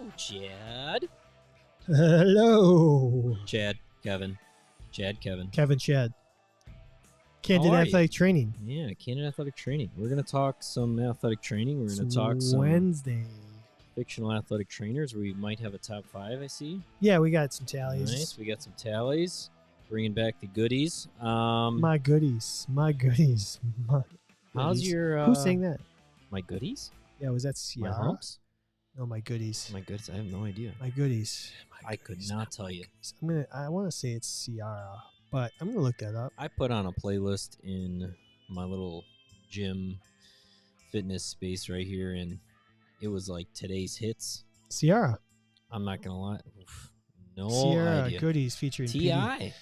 Hello, Chad. Hello. Chad, Kevin. Chad, Kevin. Kevin Chad. Candid How are Athletic Training. Yeah, Candid Athletic Training. We're going to talk some athletic training. We're going to talk some Wednesday. fictional athletic trainers. We might have a top 5, I see. Yeah, we got some tallies. Nice. We got some tallies. Bringing back the goodies. My goodies. My goodies. My How's goodies. your... Who sang that? My goodies? Yeah, was that My Ciara? humps? No, my goodies. My goodies? I have no idea. My goodies. I could not tell you. I want to say it's Ciara, but I'm gonna look that up. I put on a playlist in my little gym fitness space right here, and it was like today's hits. Ciara. I'm not gonna lie. Oof, no Ciara idea. goodies featuring T.I.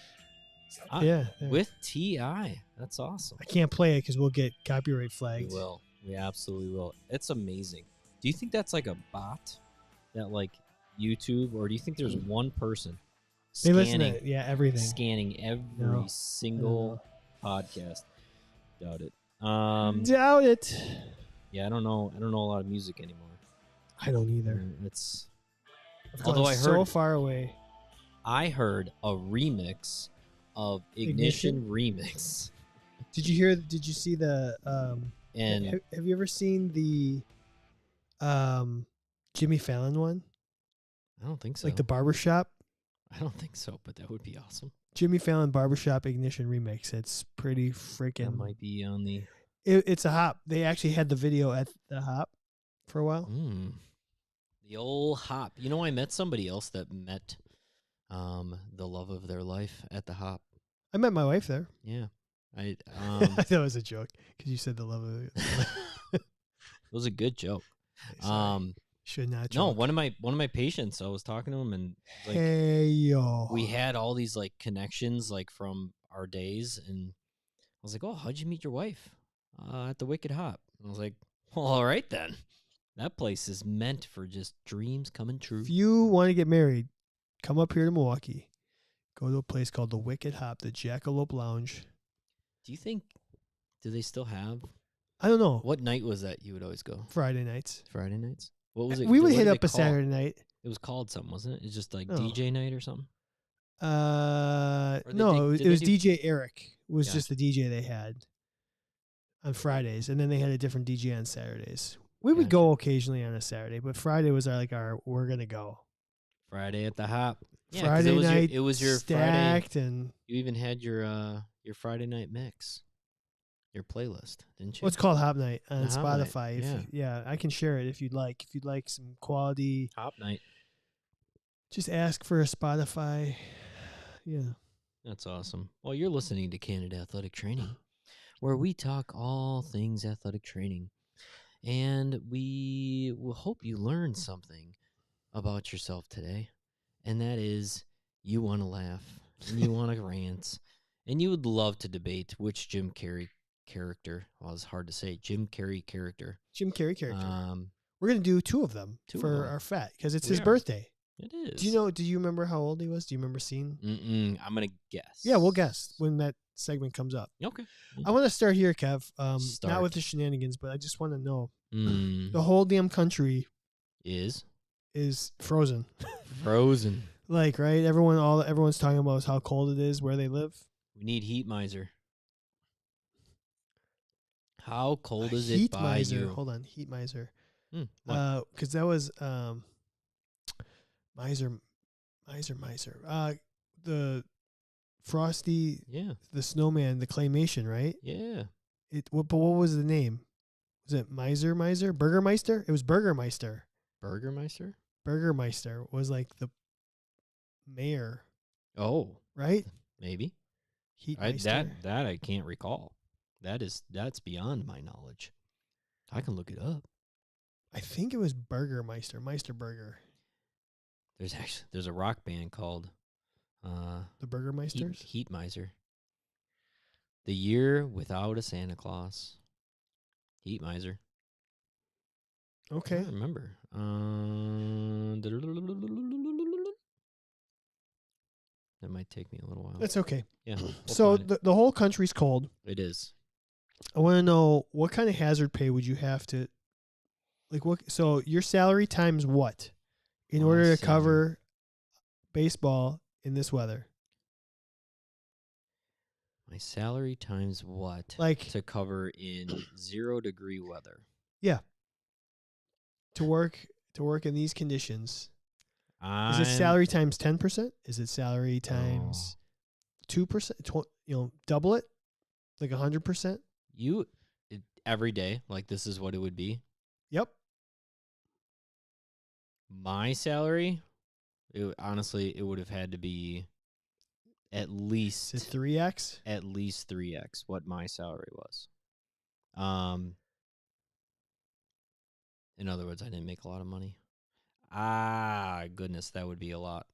Yeah. With T.I. That's awesome. I can't play it because we'll get copyright We flagged. will. We absolutely will. It's amazing. Do you think that's like a bot that like YouTube, or do you think there's one person They listen scanning, to everything. scanning every No. single podcast? Doubt it. Doubt it. Yeah, I don't know a lot of music anymore. I don't either. It's I've although gone I so heard far away. I heard a remix of Ignition remix. Did you see the And have you ever seen the Jimmy Fallon one? I don't think so. Like the barbershop? I don't think so, but that would be awesome. Jimmy Fallon barbershop Ignition remix. It's pretty That freaking might be on the it's a hop. They actually had the video at the hop for a while. The old hop. You know, I met somebody else that met the love of their life at the hop. I met my wife there. Yeah. I that was a joke because you said the love of it. it was a good joke. Should not joke. No, one of my patients, I was talking to him, and like, hey yo. we had all these like connections like from our days, and I was like, "Oh, how'd you meet your wife?" At the Wicked Hop. I was like, "Well, all right then. That place is meant for just dreams coming true." If you want to get married, come up here to Milwaukee. Go to a place called the Wicked Hop, the Jackalope Lounge. Do you think? Do they still have? I don't know. What night was that you would always go? Friday nights. Friday nights. What was it? We would what hit did up they a call Saturday night. It was called something, wasn't it? It's just like No. DJ night or something. No, did it was they do- DJ Eric. It was Gotcha. just the DJ they had on Fridays, and then they had a different DJ on Saturdays. We would go occasionally on a Saturday, but Friday was our we're gonna go. Friday at the Hop. Yeah, 'cause Friday night. It was your stacked Friday. and You even had your Friday night mix, your playlist, didn't you? what's called Hop Night on The Hop Night, Spotify. yeah. Yeah, I can share it if you'd like. If you'd like some quality, Hop night. just ask for a Spotify. Yeah. That's awesome. Well, you're listening to Candid Athletic Training, where we talk all things athletic training. And we will hope you learn something about yourself today. And that is you want to laugh and you want to rant. And you would love to debate which Jim Carrey character, well, it's hard to say, Jim Carrey character. Jim Carrey character. Um, We're gonna do 2 of them Two of for them. our fat because it's We his are. birthday. It is. Do you remember how old he was? Do you remember seeing? I'm going to guess. Yeah, we'll guess when that segment comes up. Okay. I want to start here, Kev. Not Start. with the shenanigans, but I just want to know Mm, the whole damn country is is frozen. frozen. Like, right? Everyone's talking about how cold it is where they live. We need Heat Miser. How cold is Heat it by miser. you? Hold on, heat miser. What? Because that was miser. The Frosty, Yeah. the snowman, the claymation, right? Yeah. But what was the name? Was it Miser? Burgermeister? It was Burgermeister. Burgermeister? Burgermeister was like the mayor, Oh, right? maybe. Heatmeister. That I can't recall. That's beyond my knowledge. I can look it up. I think it was Burgermeister, Meisterburger. There's a rock band called The Burgermeisters? Heat Miser. The Year Without a Santa Claus. Heat Miser. I Okay. don't remember. That might take me a little while. That's okay. Yeah. we'll So find it. the whole country's cold. It is. I want to know what kind of hazard pay would you have to, like, what? So your salary times what? in My order to salary. cover baseball in this weather? My salary times what Like, to cover in 0-degree weather? yeah, to work in these conditions. Is it I'm salary times 10%? Is it salary oh, times 2%? Double it, like 100%. every day. Like this is what it would be. Yep. My salary, honestly, it would have had to be at least Is it 3x? 3x what my salary was. In other words, I didn't make a lot of money. Goodness, that would be a lot.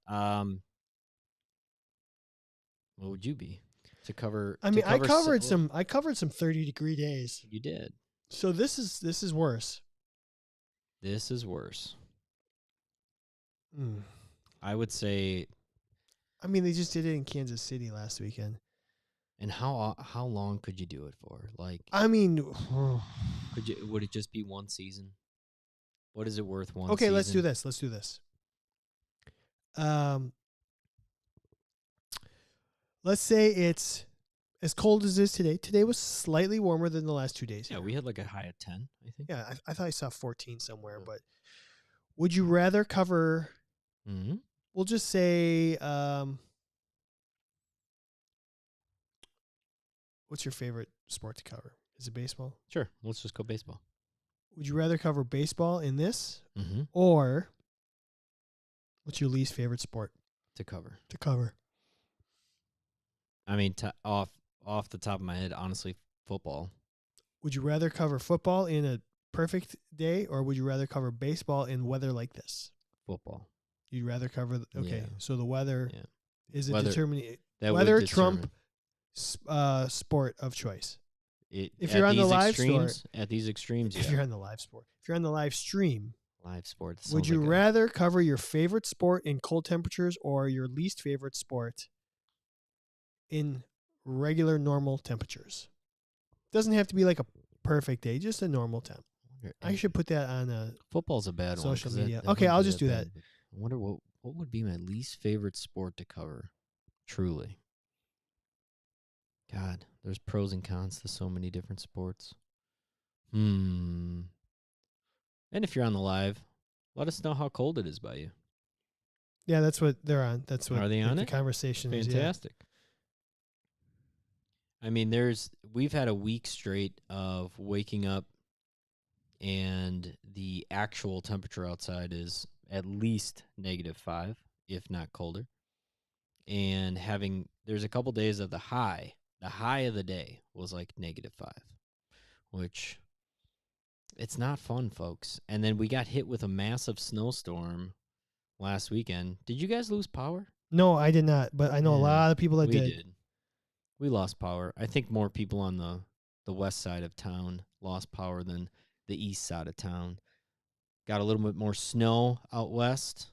What would you be to cover? I mean, I covered well, some 30-degree days. You did. So this is worse. This is worse. Mm. I would say. I mean, they just did it in Kansas City last weekend. And how long could you do it for? Like, I mean, would it just be one season? What is it worth one okay, season? let's do this. Let's say it's as cold as it is today. Today was slightly warmer than the last 2 days. Yeah, we had like a high of 10, I think. Yeah, I thought I saw 14 somewhere. But would you rather cover? Mm-hmm. We'll just say, what's your favorite sport to cover? Is it baseball? Sure, let's just go baseball. Would you rather cover baseball in this, Mm-hmm. or what's your least favorite sport To cover? I mean, off the top of my head, honestly, football. Would you rather cover football in a perfect day, or would you rather cover baseball in weather like this? Football. You'd rather cover. Okay, Yeah. so the weather is Weather- a determining. That Weather would trump sport of choice. If you're on the these live extremes, store, at these extremes, if you're on the live sport, if you're on the live stream, live sport. would you rather cover your favorite sport in cold temperatures or your least favorite sport in regular normal temperatures? Doesn't have to be like a perfect day, just a normal temp. I should put that on football's a bad social one. media. That Okay, wouldn't I'll be just do bad, that. but I wonder what would be my least favorite sport to cover. Truly. God, there's pros and cons to so many different sports. And if you're on the live, let us know how cold it is by you. Yeah, that's what they're on. That's what Are they on the it? conversation is. Fantastic. I mean, we've had a week straight of waking up and the actual temperature outside is at least -5, if not colder. And there's a couple days of the high of the day was like -5, which it's not fun, folks. And then we got hit with a massive snowstorm last weekend. Did you guys lose power? No, I did not, but I know a lot of people that we did. We lost power. I think more people on the west side of town lost power than the east side of town. Got a little bit more snow out west.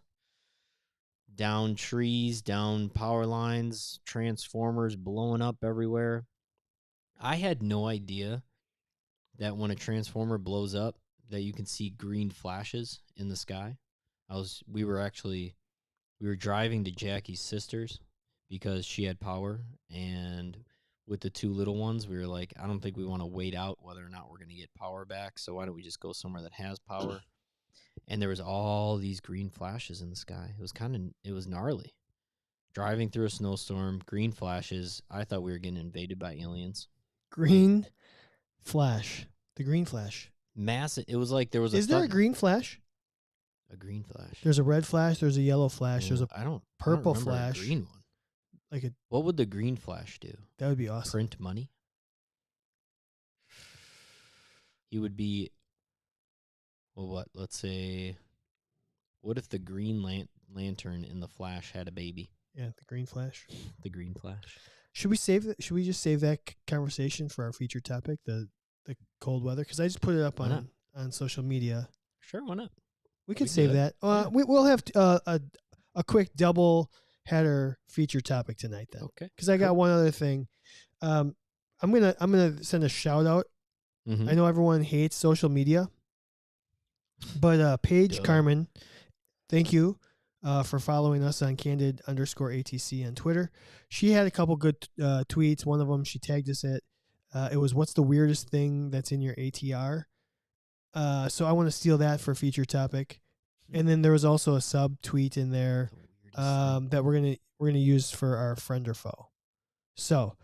Down trees, down power lines, transformers blowing up everywhere. I had no idea that when a transformer blows up that you can see green flashes in the sky. We were driving to Jackie's sister's because she had power, and with the two little ones, we were like, I don't think we want to wait out whether or not we're going to get power back, so why don't we just go somewhere that has power? And there was all these green flashes in the sky. It was gnarly. Driving through a snowstorm, green flashes. I thought we were getting invaded by aliens. Green flash. The green flash. Massive. It was like there was Is there a green flash? A green flash. There's a red flash. There's a yellow flash. There's a purple flash. A green one. What would the green flash do? That would be awesome. Print money? He would be, well, what? Let's say, what if the green lantern in the flash had a baby? Yeah, the green flash. The green flash. Should we just save that conversation for our featured topic, the cold weather? Because I just put it up on social media. Sure, why not? We could save that. We'll have a quick double header feature topic tonight then. Okay. Because I got one other thing. I'm gonna send a shout out. Mm-hmm. I know everyone hates social media, but Paige Carmen, thank you for following us on Candid_ATC on Twitter. She had a couple good tweets. One of them, she tagged us at, it was, what's the weirdest thing that's in your ATR? So I want to steal that for a feature topic. And then there was also a sub tweet in there that we're gonna use for our friend or foe. So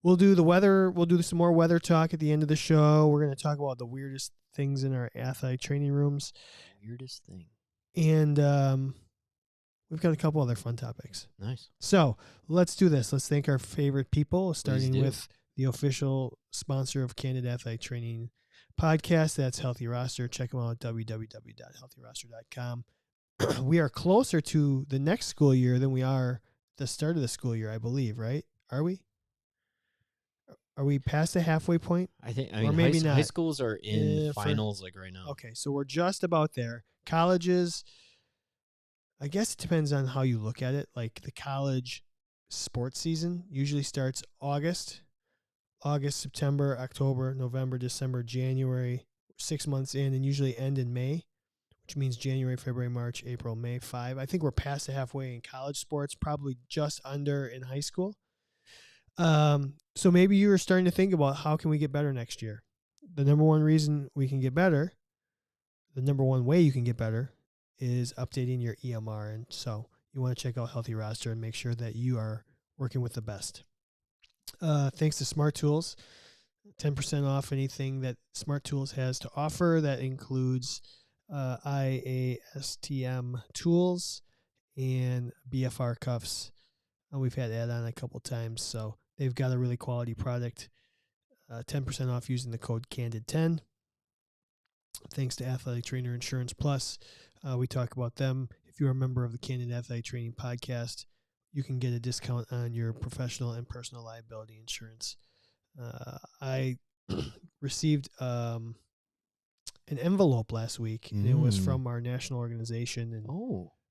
we'll do the weather. We'll do some more weather talk at the end of the show. We're gonna talk about the weirdest things in our athletic training rooms, Weirdest thing. and we've got a couple other fun topics. Nice. So let's do this. Let's thank our favorite people, starting do. with the official sponsor of Candid Athletic Training podcast. That's Healthy Roster. Check them out at www.healthyroster.com. We are closer to the next school year than we are the start of the school year, I believe, right? Are we? Are we past the halfway point? I think. I Or mean, maybe high not. schools are in finals like right now. Okay, so we're just about there. Colleges, I guess it depends on how you look at it. Like the college sports season usually starts August, September, October, November, December, January, 6 months in, and usually end in May, which means January, February, March, April, May, 5. I think we're past the halfway in college sports, probably just under in high school. So maybe you are starting to think about how can we get better next year. The number one reason we can get better, the number one way you can get better is updating your EMR. And so you want to check out Healthy Roster and make sure that you are working with the best. Thanks to Smart Tools, 10% off anything that Smart Tools has to offer. That includes IASTM tools and BFR cuffs. We've had that on a couple times, so they've got a really quality product. 10% off using the code CANDID10. Thanks to Athletic Trainer Insurance Plus. We talk about them. If you're a member of the Candid Athletic Training podcast, you can get a discount on your professional and personal liability insurance. I received an envelope last week, and it was from our national organization, and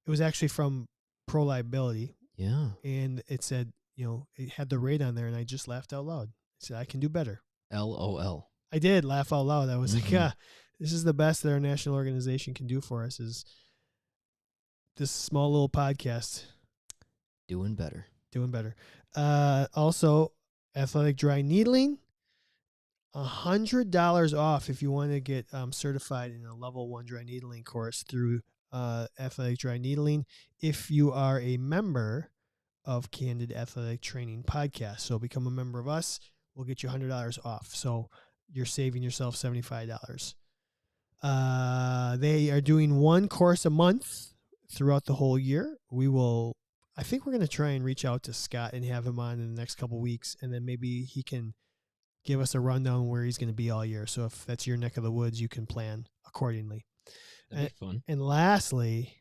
it was actually from Pro Liability. Yeah. And it said, it had the rate on there, and I just laughed out loud. I said, I can do better. LOL. I did laugh out loud. I was like, this is the best that our national organization can do for us, is this small little podcast. Doing better. Also, athletic dry needling, $100 off if you want to get certified in a level 1 dry needling course through Athletic Dry Needling if you are a member of Candid Athletic Training podcast. So become a member of us. We'll get you $100 off. So you're saving yourself $75. They are doing one course a month throughout the whole year. I think we're going to try and reach out to Scott and have him on in the next couple of weeks, and then maybe he can give us a rundown where he's going to be all year. So if that's your neck of the woods, you can plan accordingly. That'd be fun. And lastly,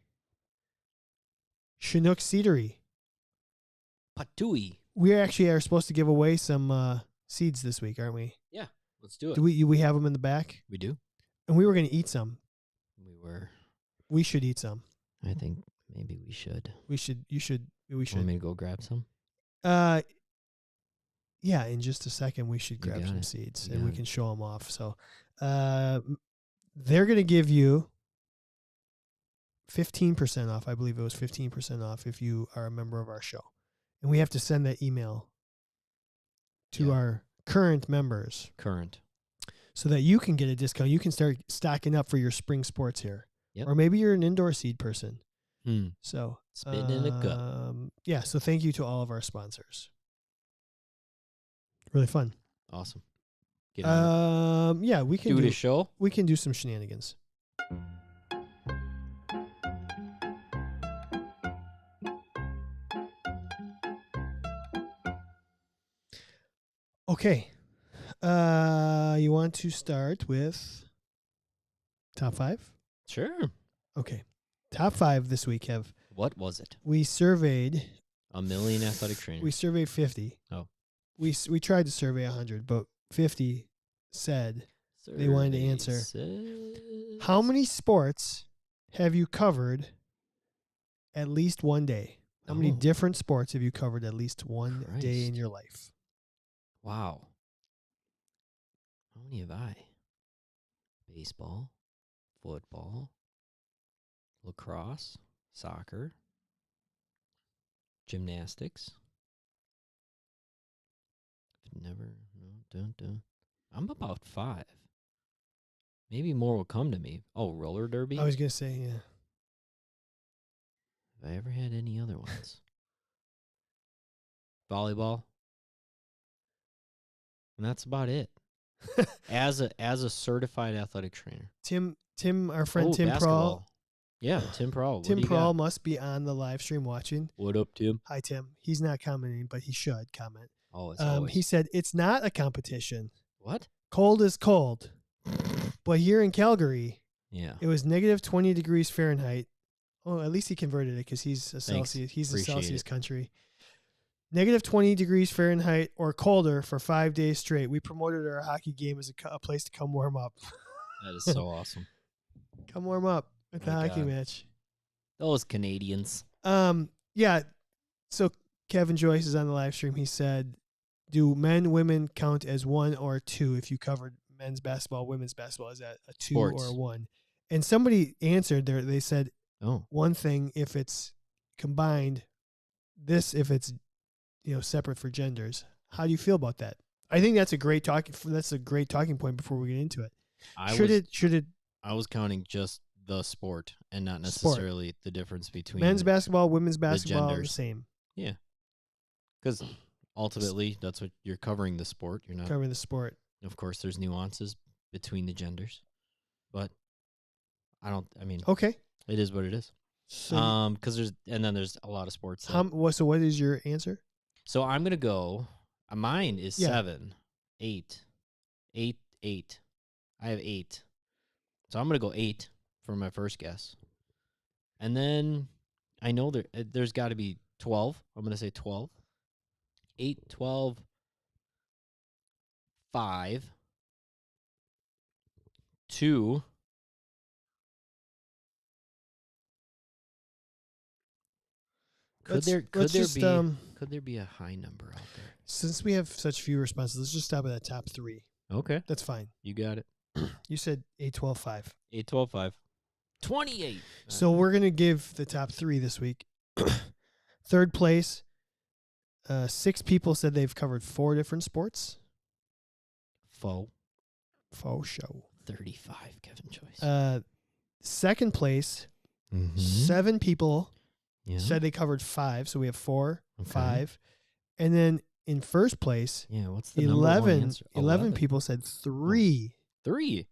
Chinook Seedery. Patui. We actually are supposed to give away some seeds this week, aren't we? Yeah, let's do it. Do we have them in the back? We do. And we were going to eat some. We should eat some. I think maybe we should. We should. Want me to go grab some? Yeah, in just a second we should grab some seeds and we can show them off. So, they're going to give you 15% off. I believe it was 15% off if you are a member of our show. And we have to send that email to our current members. So that you can get a discount. You can start stocking up for your spring sports here. Yep. Or maybe you're an indoor seed person. So spitting in the cup. Yeah, so thank you to all of our sponsors. Really fun. Awesome. Yeah, we can do the show. We can do some shenanigans. Okay. You want to start with top 5? Sure. Okay. Top 5 this week have. What was it? We surveyed 1 million athletic trainers. We surveyed 50. Oh. We tried to survey 100, but 50 said they wanted to answer. How many sports have you covered at least one day? How many different sports have you covered at least one day in your life? Wow. How many have I? Baseball, football, lacrosse, soccer, gymnastics. Never, no, dun. I'm about 5. Maybe more will come to me. Oh, roller derby. I was gonna say, yeah. Have I ever had any other ones? Volleyball. And that's about it. As a certified athletic trainer. Tim, our friend Tim basketball. Prawl. Yeah, Tim Prawl. Tim Prawl must be on the live stream watching. What up, Tim? Hi, Tim. He's not commenting, but he should comment. Always. He said it's not a competition. What? Cold is cold. But here in Calgary, yeah, it was negative 20 degrees Fahrenheit. Oh, at least he converted it because he's a Celsius. He's Appreciate a Celsius it. country. Negative 20 degrees Fahrenheit or colder for 5 days straight. We promoted our hockey game as a place to come warm up. That is so awesome. Come warm up at the hockey match. Those Canadians. Yeah. So Kevin Joyce is on the live stream. He said, do men, women count as 1 or 2 if you covered men's basketball, women's basketball? Is that a 2 Sports. or a 1? And somebody answered there. They said, one thing if it's combined, this if it's separate for genders. How do you feel about that? I think that's a great talking point before we get into it. I was counting just the sport and not necessarily the difference between men's basketball, women's basketball, the same. Yeah. Because ultimately, that's what you're covering, the sport. You're not covering the sport. Of course, there's nuances between the genders, but okay, it is what it is. So, because there's a lot of sports. So what is your answer? So I'm gonna go. Mine is 7, 8, 8, 8. I have 8, so I'm gonna go 8 for my first guess, and then I know there's got to be 12. I'm gonna say 12. 8, 12, 5, 2. Could there be a high number out there? Since we have such few responses, let's just stop at that top 3. Okay. That's fine. You got it. You said 8, 12, 5. 8, 12, 5. 28. So we're going to give the top 3 this week. Third place, 6 people said they've covered 4 different sports. Faux show. 35, Kevin Joyce. Second place, 7 people said they covered 5, so we have 4, 5. And then in first place, what's the 11 people said 3. 3.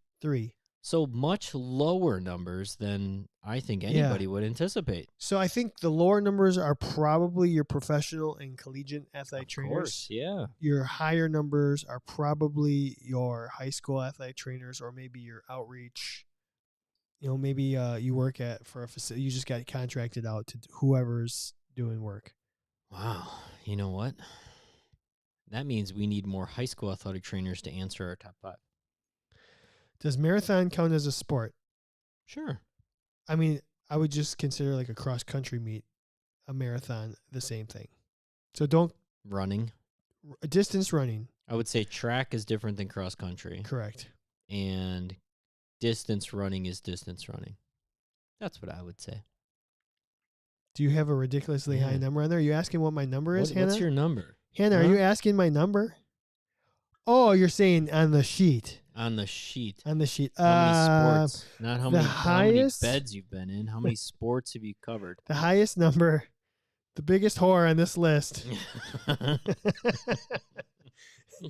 So much lower numbers than I think anybody would anticipate. So I think the lower numbers are probably your professional and collegiate athletic trainers. Of course, yeah. Your higher numbers are probably your high school athletic trainers or maybe your outreach. Maybe you work for a facility. You just got contracted out to whoever's doing work. Wow. You know what? That means we need more high school athletic trainers to answer our top 5. Does marathon count as a sport? Sure. I mean, I would just consider like a cross-country meet, a marathon, the same thing. So don't... Running. Distance running. I would say track is different than cross-country. Correct. And distance running is distance running. That's what I would say. Do you have a ridiculously high number on there? Are you asking what my number is, Hannah? What's your number? Hannah, are you asking my number? Oh, you're saying on the sheet. On the sheet. On the sheet. How many sports? Not how many highest, beds you've been in. How many sports have you covered? The highest number, the biggest whore on this list,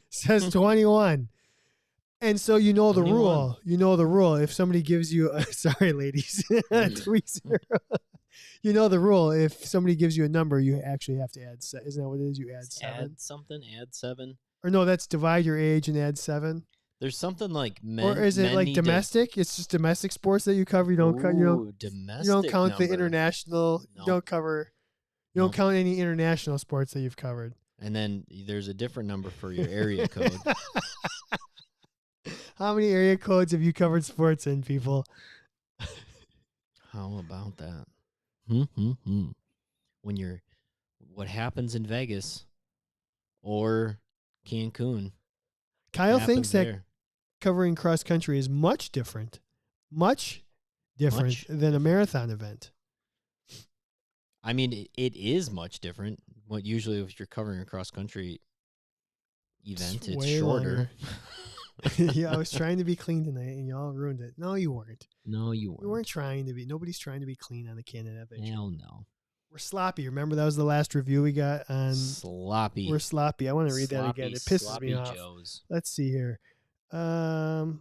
says 21. And so you know the 21. rule. You know the rule. If somebody gives you sorry, ladies. You know the rule. If somebody gives you a number, you actually have to add. Isn't that what it is? You add 7. Add something. Add 7. Or no, that's divide your age and add 7. There's something like men. Or is it like domestic? It's just domestic sports that you cover. You don't count. Domestic. You don't count number. the international. No. You don't cover. You don't count any international sports that you've covered. And then there's a different number for your area code. How many area codes have you covered sports in, people? How about that? When what happens in Vegas or Cancun? Kyle thinks that covering cross country is much different than a marathon event. I mean, it is much different. What usually if you're covering a cross country event, it's way shorter. Yeah, I was trying to be clean tonight, and y'all ruined it. No, you weren't. No, you You weren't weren't. trying to be. Nobody's trying to be clean on the Candid Athletic Training. Hell no. We're sloppy. Remember that was the last review we got on. Sloppy. We're sloppy. I want to read that again. It pisses me Sloppy off. Joes. Let's see here. Hmm.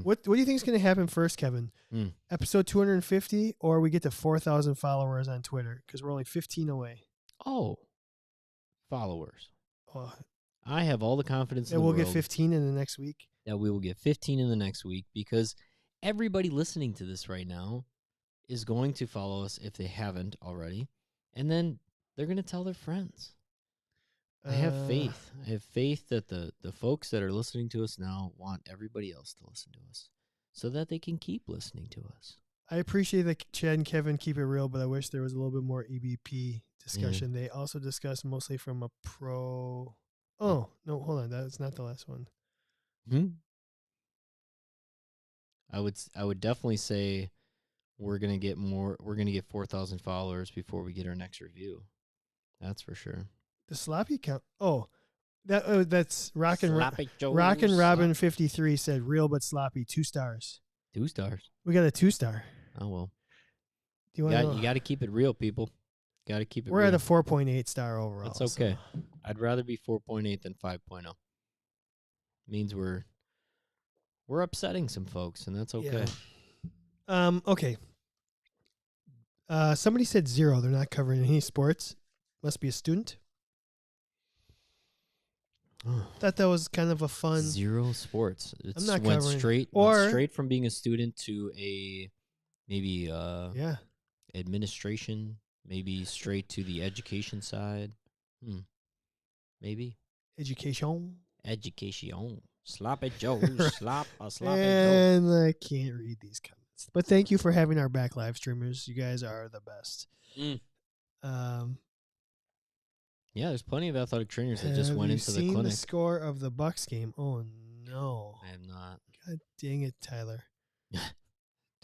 What do you think is going to happen first, Kevin? Episode 250, or we get to 4,000 followers on Twitter because we're only 15 away. Oh, followers. Oh, I have all the confidence in and the we'll world get 15 in the next week. that we will get 15 in the next week because everybody listening to this right now is going to follow us if they haven't already, and then they're going to tell their friends. I have faith. I have faith that the folks that are listening to us now want everybody else to listen to us so that they can keep listening to us. I appreciate that Chad and Kevin keep it real, but I wish there was a little bit more EBP discussion. They also discuss mostly from a pro. Oh, no, hold on. That's not the last one. I would definitely say we're going to get 4,000 followers before we get our next review. That's for sure. The sloppy count. Oh, that's Rockin' Sloppy Robin 53 said real but sloppy, 2 stars. 2 stars. We got a 2-star. Oh well. Do you want to? You got to keep it real, people. Got to keep it. We're real. at a 4.8 star overall. That's okay. So. I'd rather be 4.8 than 5.0. Means we're upsetting some folks, and that's okay. Yeah. Okay. Somebody said 0. They're not covering any sports. Must be a student. Thought that was kind of a fun 0 sports. I'm not went covering straight from being a student to a maybe administration, maybe straight to the education side. Maybe education. Sloppy Joe. Sloppy Joe. And I can't read these comments. But thank you for having our back live streamers. You guys are the best. Yeah, there's plenty of athletic trainers that just went into the clinic. Have you seen the score of the Bucks game? Oh, no. I have not. God dang it, Tyler.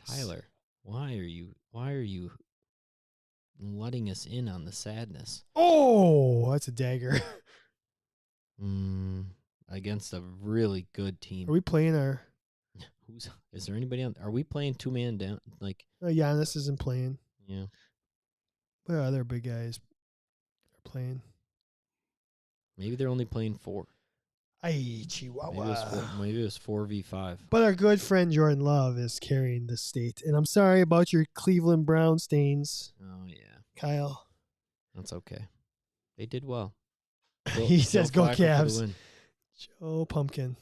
Tyler, why are you letting us in on the sadness? Oh, that's a dagger. Against a really good team. Are we playing our... Is there anybody on... Are we playing 2-man down? Like Giannis isn't playing. Yeah. What other big guys are playing? Maybe they're only playing 4. Chihuahua. Maybe it was 4v5. But our good friend Jordan Love is carrying the state. And I'm sorry about your Cleveland Brown stains. Oh, yeah. Kyle. That's okay. They did well. He says go Cavs. Joe Pumpkin.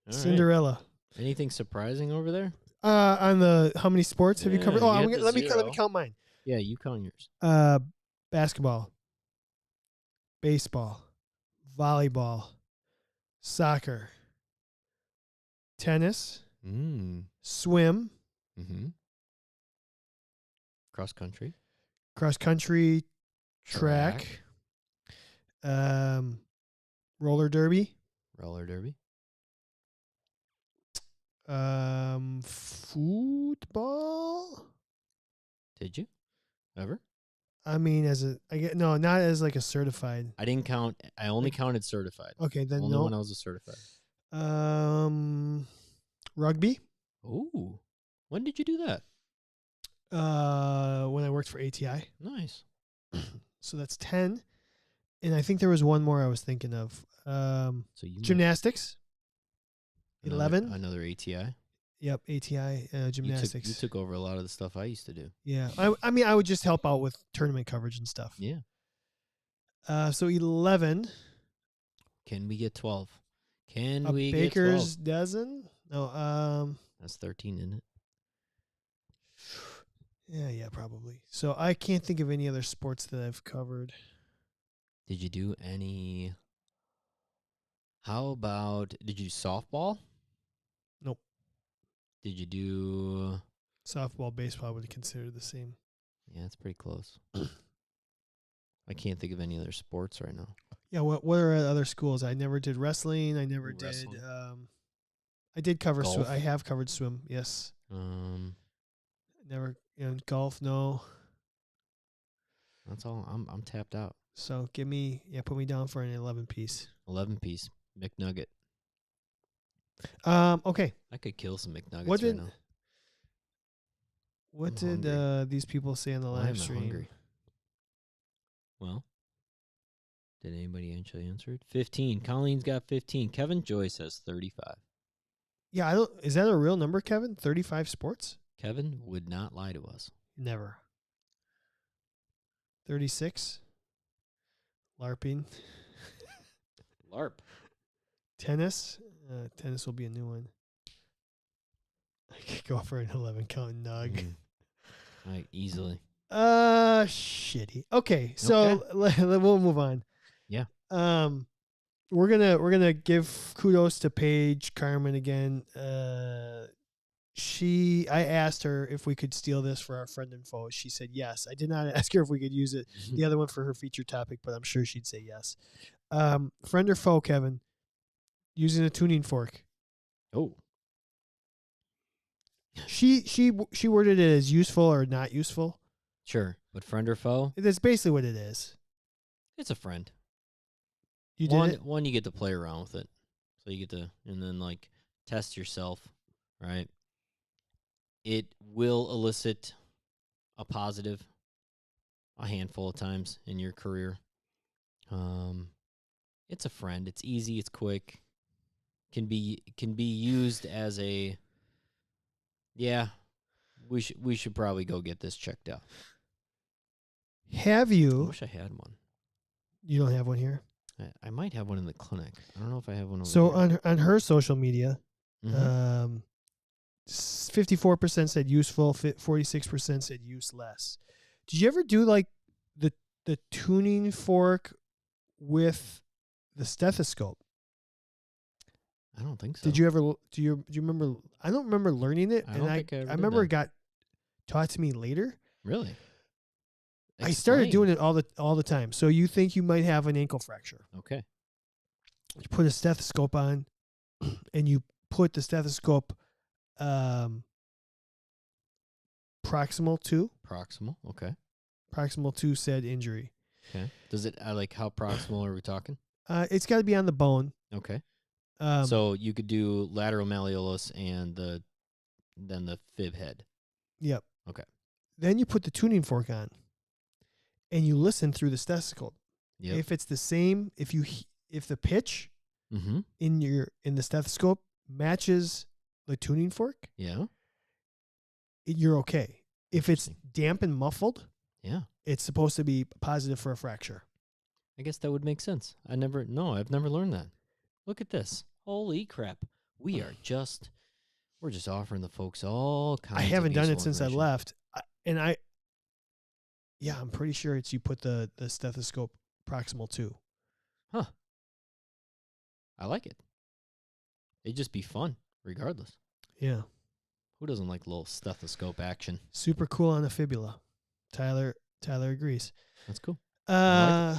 All Cinderella. Right. Anything surprising over there? On the how many sports have you covered? Oh, let me count mine. Yeah, you count yours. Basketball, baseball, volleyball, soccer, tennis, swim, cross country, track, roller derby, football. Did you ever? I mean, not as like a certified. I didn't count. I only counted certified. Okay, then only when I was a certified. Rugby. Ooh, when did you do that? When I worked for ATI. Nice. So that's 10, and I think there was one more I was thinking of. Gymnastics. 11. Another ATI. Yep, ATI gymnastics. You took over a lot of the stuff I used to do. Yeah, I mean, I would just help out with tournament coverage and stuff. Yeah. So 11. Can we get 12? Can we get 12? Baker's dozen? No. That's 13, isn't it? Yeah, probably. So I can't think of any other sports that I've covered. Did you do any? How about, did you do softball? Nope. Did you do softball, baseball? I would consider the same. Yeah, it's pretty close. I can't think of any other sports right now. Yeah, what are other schools? I never did wrestling. I never did. I did cover swim. I have covered swim. Yes. Golf. Never golf. No. That's all. I'm tapped out. So put me down for an 11-piece. 11-piece McNugget. Okay. I could kill some McNuggets What right did now. what I'm did hungry. these people say on the Why live am I stream? hungry? Well, did anybody actually answer it? 15. Colleen's got 15. Kevin Joyce has 35. Yeah, I don't. Is that a real number, Kevin? 35 sports? Kevin would not lie to us. Never. 36. LARPing. LARP. Tennis. Tennis will be a new one. I could go for an 11 count nug. Easily. Shitty. Okay, so we'll move on. Yeah. We're gonna give kudos to Paige Carmen again. I asked her if we could steal this for our friend and foe. She said yes. I did not ask her if we could use it, the other one for her featured topic, but I'm sure she'd say yes. Friend or foe, Kevin, using a tuning fork. Oh. She worded it as useful or not useful. Sure. But friend or foe? That's basically what it is. It's a friend. You did it? One, you get to play around with it. So you get to, and then like test yourself, right? It will elicit a positive a handful of times in your career. It's a friend. It's easy. It's quick. Can be used as a, yeah, we should probably go get this checked out. Have I you? wish I had one. You don't have one here? I might have one in the clinic. I don't know if I have one over So here. on her social media, 54% said useful, 46% said useless. Did you ever do like the tuning fork with the stethoscope? I don't think so. Did you ever? Do you remember? I don't remember learning it, I don't think I ever did remember that. it got taught to me later. Really? I started doing it all the time. So you think you might have an ankle fracture? Okay. You put a stethoscope on, and you put the stethoscope proximal to Okay. proximal to said injury. Okay. Does it like how proximal are we talking? It's got to be on the bone. Okay. So you could do lateral malleolus and then the fib head. Yep. Okay. Then you put the tuning fork on, and you listen through the stethoscope. Yep. If it's the same, if the pitch in the stethoscope matches the tuning fork, Yeah. You're okay. If it's Interesting. damp and muffled, Yeah. it's supposed to be positive for a fracture. I guess that would make sense. I've never learned that. Look at this. Holy crap. We're just offering the folks all kinds of I haven't done it useful since I information. left. I'm pretty sure it's you put the stethoscope proximal to. Huh. I like it. It'd just be fun, regardless. Yeah. Who doesn't like a little stethoscope action? Super cool on the fibula. Tyler agrees. That's cool. Uh,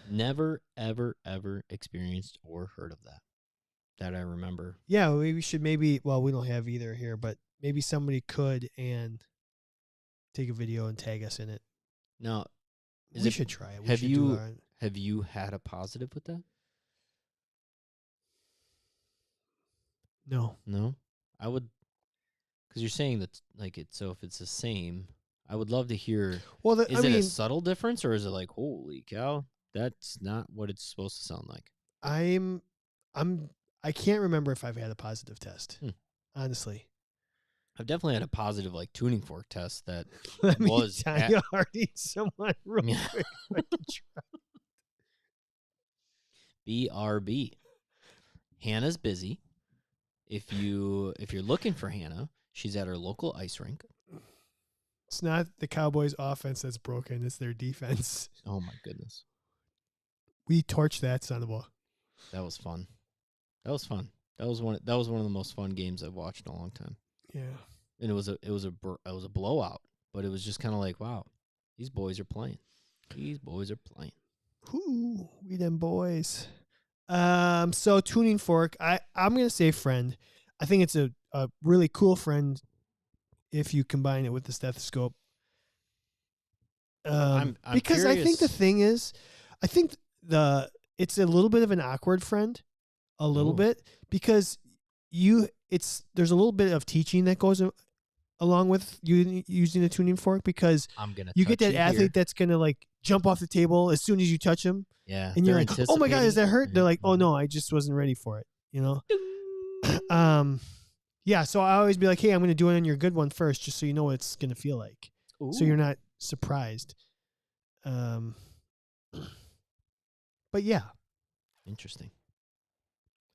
Never, ever, ever experienced or heard of that I remember. Yeah, we should we don't have either here, but maybe somebody could and take a video and tag us in it. Now, we should try it. Have you had a positive with that? No. I would, because you're saying that like it. So if it's the same, I would love to hear. Well, is it a subtle difference, or is it like, holy cow, that's not what it's supposed to sound like? I can't remember if I've had a positive test. Honestly, I've definitely had a positive like tuning fork test that Let was me tell you, Hardy, someone real quick. I can try. BRB. Hannah's busy. If you're looking for Hannah, she's at her local ice rink. It's not the Cowboys' offense that's broken; it's their defense. Oh my goodness, we torched that son of a. That was fun. That was one of the most fun games I've watched in a long time. Yeah, and it was a blowout, but it was just kind of like, wow, these boys are playing. Ooh, we them boys. So tuning fork, I'm gonna say friend. I think it's a really cool friend if you combine it with the stethoscope. I'm Because I think the curious. thing is, I think it's a little bit of an awkward friend, a little Ooh. bit, because there's a little bit of teaching that goes along with you using a tuning fork, because I'm gonna you get touch that you athlete here. that's gonna like jump off the table as soon as you touch them, Yeah, and you're they're like, oh my god, anticipating is that it. hurt? They're like, oh Mhm. no, I just wasn't ready for it. You know. Ding. Yeah. So I always be like, hey, I'm gonna do it on your good one first, just so you know what it's gonna feel like, so you're Ooh, not surprised. Um, but yeah, interesting.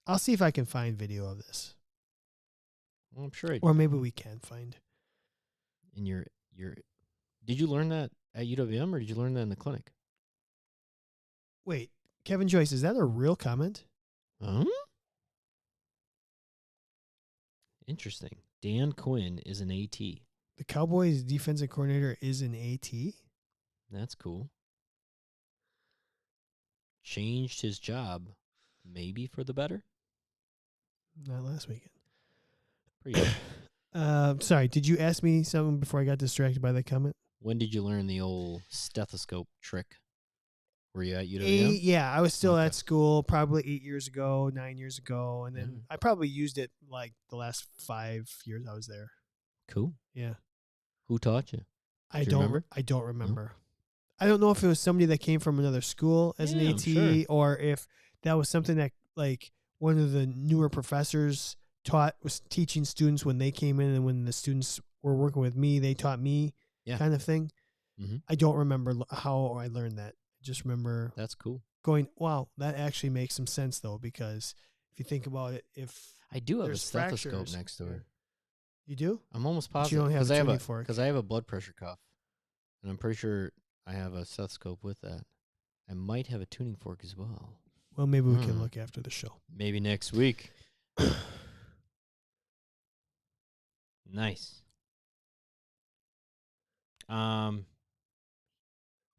I'll see if I can find video of this, Well, I'm sure or maybe we can find. in your. Did you learn that at UWM or did you learn that in the clinic? Wait, Kevin Joyce, is that a real comment? Huh? Interesting. Dan Quinn is an AT. The Cowboys defensive coordinator is an AT. That's cool. Changed his job, maybe for the better. Not last weekend. Pretty good. Sorry, did you ask me something before I got distracted by that comment? When did you learn the old stethoscope trick? Were you at UWM? Yeah, I was still Okay. at school probably 8 years ago, 9 years ago, and then Alright. I probably used it like the last 5 years I was there. Cool. Yeah, Who taught you? I Do you don't. remember? I don't No? remember. I don't know if it was somebody that came from another school as an Yeah, I'm AT, sure. or if that was something that like one of the newer professors was teaching students when they came in, and when the students were working with me, they taught me, Yeah. kind of thing. Mm-hmm. I don't remember how I learned that. I just remember That's cool. going, wow, that actually makes some sense though, because if you think about it, if I do have a there's stethoscope fractures, next door. you do, I'm almost but you positive don't have a tuning fork. because I have a blood pressure cuff, and I'm pretty sure I have a stethoscope with that. I might have a tuning fork as well. Well, maybe we can look after the show. Maybe next week. Nice.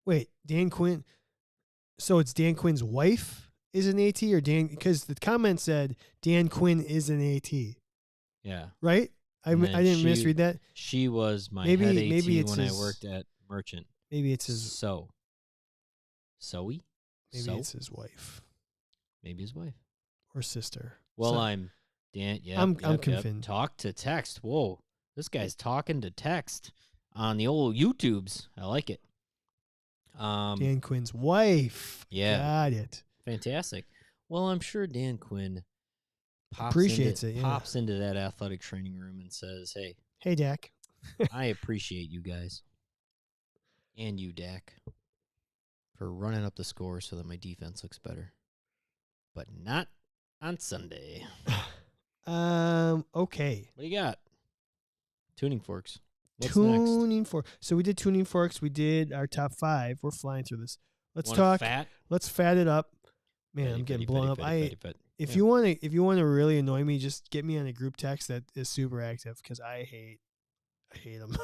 Wait, Dan Quinn. So it's Dan Quinn's wife is an AT, or Dan? Because the comment said Dan Quinn is an AT, Yeah. right? I And then didn't misread that. She was my Maybe- head AT maybe it's when I his- worked at Merchant. Maybe it's his. Zoe? Maybe So? it's his wife Maybe his wife. or sister. Well, So- I'm Dan. Yeah, I'm convinced. Talk to text. Whoa, this guy's talking to text on the old YouTubes. I like it. Dan Quinn's wife. Yeah. Got it. Fantastic. Well, I'm sure Dan Quinn Appreciates it, yeah. pops into that athletic training room and says, "Hey, Hey, Dak. I appreciate you guys and you, Dak, for running up the score so that my defense looks better, but not on Sunday." Okay. What do you got? Tuning forks. What's next? Tuning fork. So we did tuning forks. We did our top 5. We're flying through this. Let's Want talk. fat? Let's fat it up. Man, Petty, I'm getting petty, blown petty, up. petty, petty. If Yeah. you want to really annoy me, just get me on a group text that is super active, because I hate them.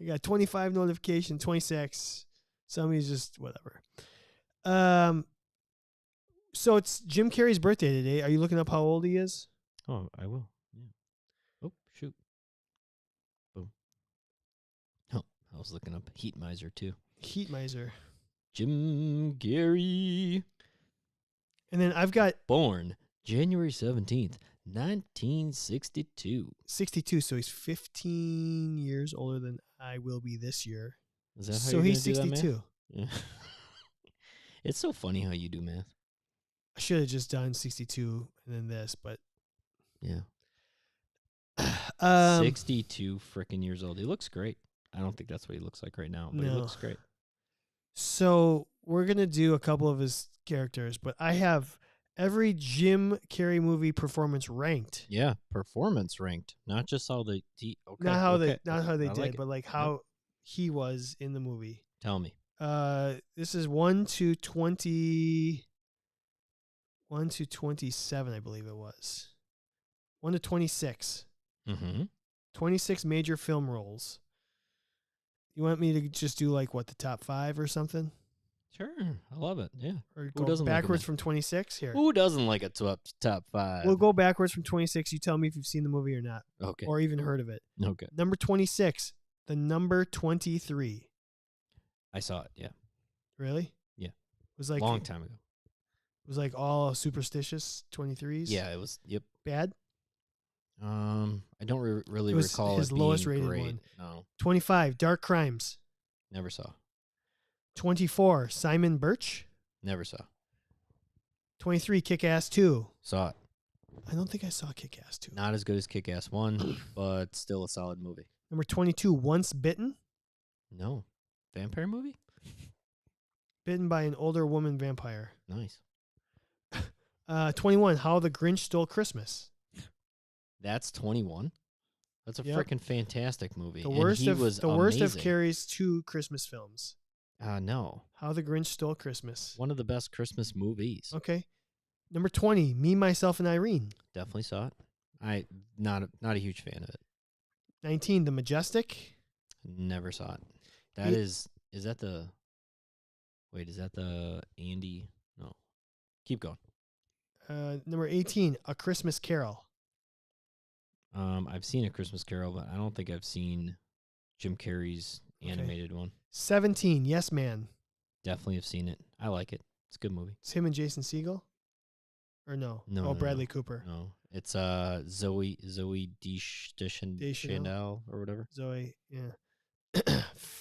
I got 25 notifications, 26. Somebody's just whatever. So it's Jim Carrey's birthday today. Are you looking up how old he is? Oh, I will. Yeah. Oh, shoot. Boom. Oh, I was looking up Heat Miser too. Heat miser. Jim Carrey. And then I've got Born January 17th, 1962. 62, so he's 15 years older than I will be this year. Is that how So you're he's gonna do that, math? 62. Yeah. It's so funny how you do math. I should have just done 62 and then this, but Yeah. 62 62 freaking years old. He looks great. I don't think that's what he looks like right now, but he No. looks great. So we're gonna do a couple of his characters, but I have every Jim Carrey movie performance ranked. Yeah, performance ranked, not just how they. Okay, Not how okay, they I did, like it. but like how he was in the movie. Tell me. This is 1 to 20. 1 to 27, I believe it was. 1 to 26. Mm-hmm. 26 major film roles. You want me to just do like what, the top 5 or something? Sure, I love it. Yeah. Or Who go doesn't like a backwards ma- from 26 here? Who doesn't like a top 5? We'll go backwards from 26. You tell me if you've seen the movie or not, Okay. or even heard of it. Okay. Number 26, the number 23. I saw it. Yeah. Really? Yeah. It was like Long time ago. It was like all superstitious 23s. Yeah, it was. Yep. Bad. I don't really It was recall his it lowest being rated great. one. No, 25, Dark Crimes. never saw. 24, Simon Birch. Never saw. 23, Kick-Ass 2. Saw it. I don't think I saw Kick-Ass 2. Not as good as Kick-Ass 1, but still a solid movie. Number 22, Once Bitten. No. Vampire movie? Bitten by an older woman vampire. Nice. 21, How the Grinch Stole Christmas. That's 21. That's a Yep. freaking fantastic movie. The And worst he of was the worst of amazing. Carrie's 2 Christmas films. No. How the Grinch Stole Christmas. One of the best Christmas movies. Okay. Number 20, Me, Myself, and Irene. Definitely saw it. I not a huge fan of it. 19, The Majestic. Never saw it. That Eight- is that the Wait, is that the Andy? No. Keep going. Number 18, A Christmas Carol. I've seen A Christmas Carol, but I don't think I've seen Jim Carrey's animated one. 17, Yes Man. Definitely have seen it. I like it. It's a good movie. It's him and Jason Segel? Or no? No, Oh, no, Bradley no. Cooper. No, it's Zoe Deschanel or whatever. Zoe, yeah.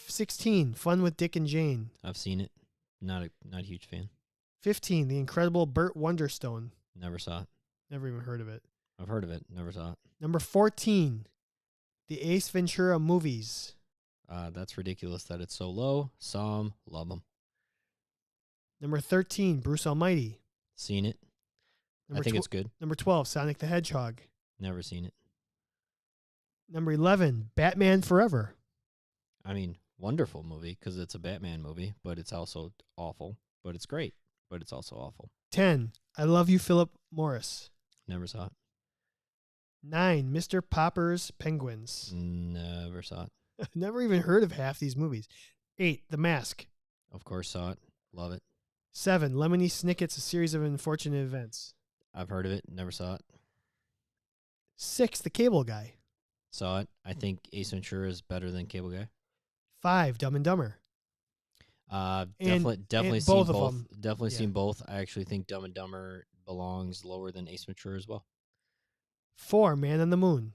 16, Fun with Dick and Jane. I've seen it. Not a huge fan. 15, The Incredible Burt Wonderstone. Never saw it. Never even heard of it. I've heard of it. Never saw it. Number 14, The Ace Ventura Movies. That's ridiculous that it's so low. Saw 'em, love 'em. Number 13, Bruce Almighty. Seen it. Number I think it's good. Number 12, Sonic the Hedgehog. Never seen it. Number 11, Batman Forever. I mean, wonderful movie because it's a Batman movie, but it's also awful. But it's great, but it's also awful. 10, I Love You, Philip Morris. Never saw it. 9, Mr. Popper's Penguins. Never saw it. Never even heard of half these movies. 8, The Mask. Of course, saw it. Love it. 7, Lemony Snicket's A Series of Unfortunate Events. I've heard of it. Never saw it. 6, The Cable Guy. Saw it. I think Ace Ventura is better than Cable Guy. 5, Dumb and Dumber. Definitely and seen both of both. them. Definitely Yeah. seen both. I actually think Dumb and Dumber belongs lower than Ace Ventura as well. 4, Man on the Moon.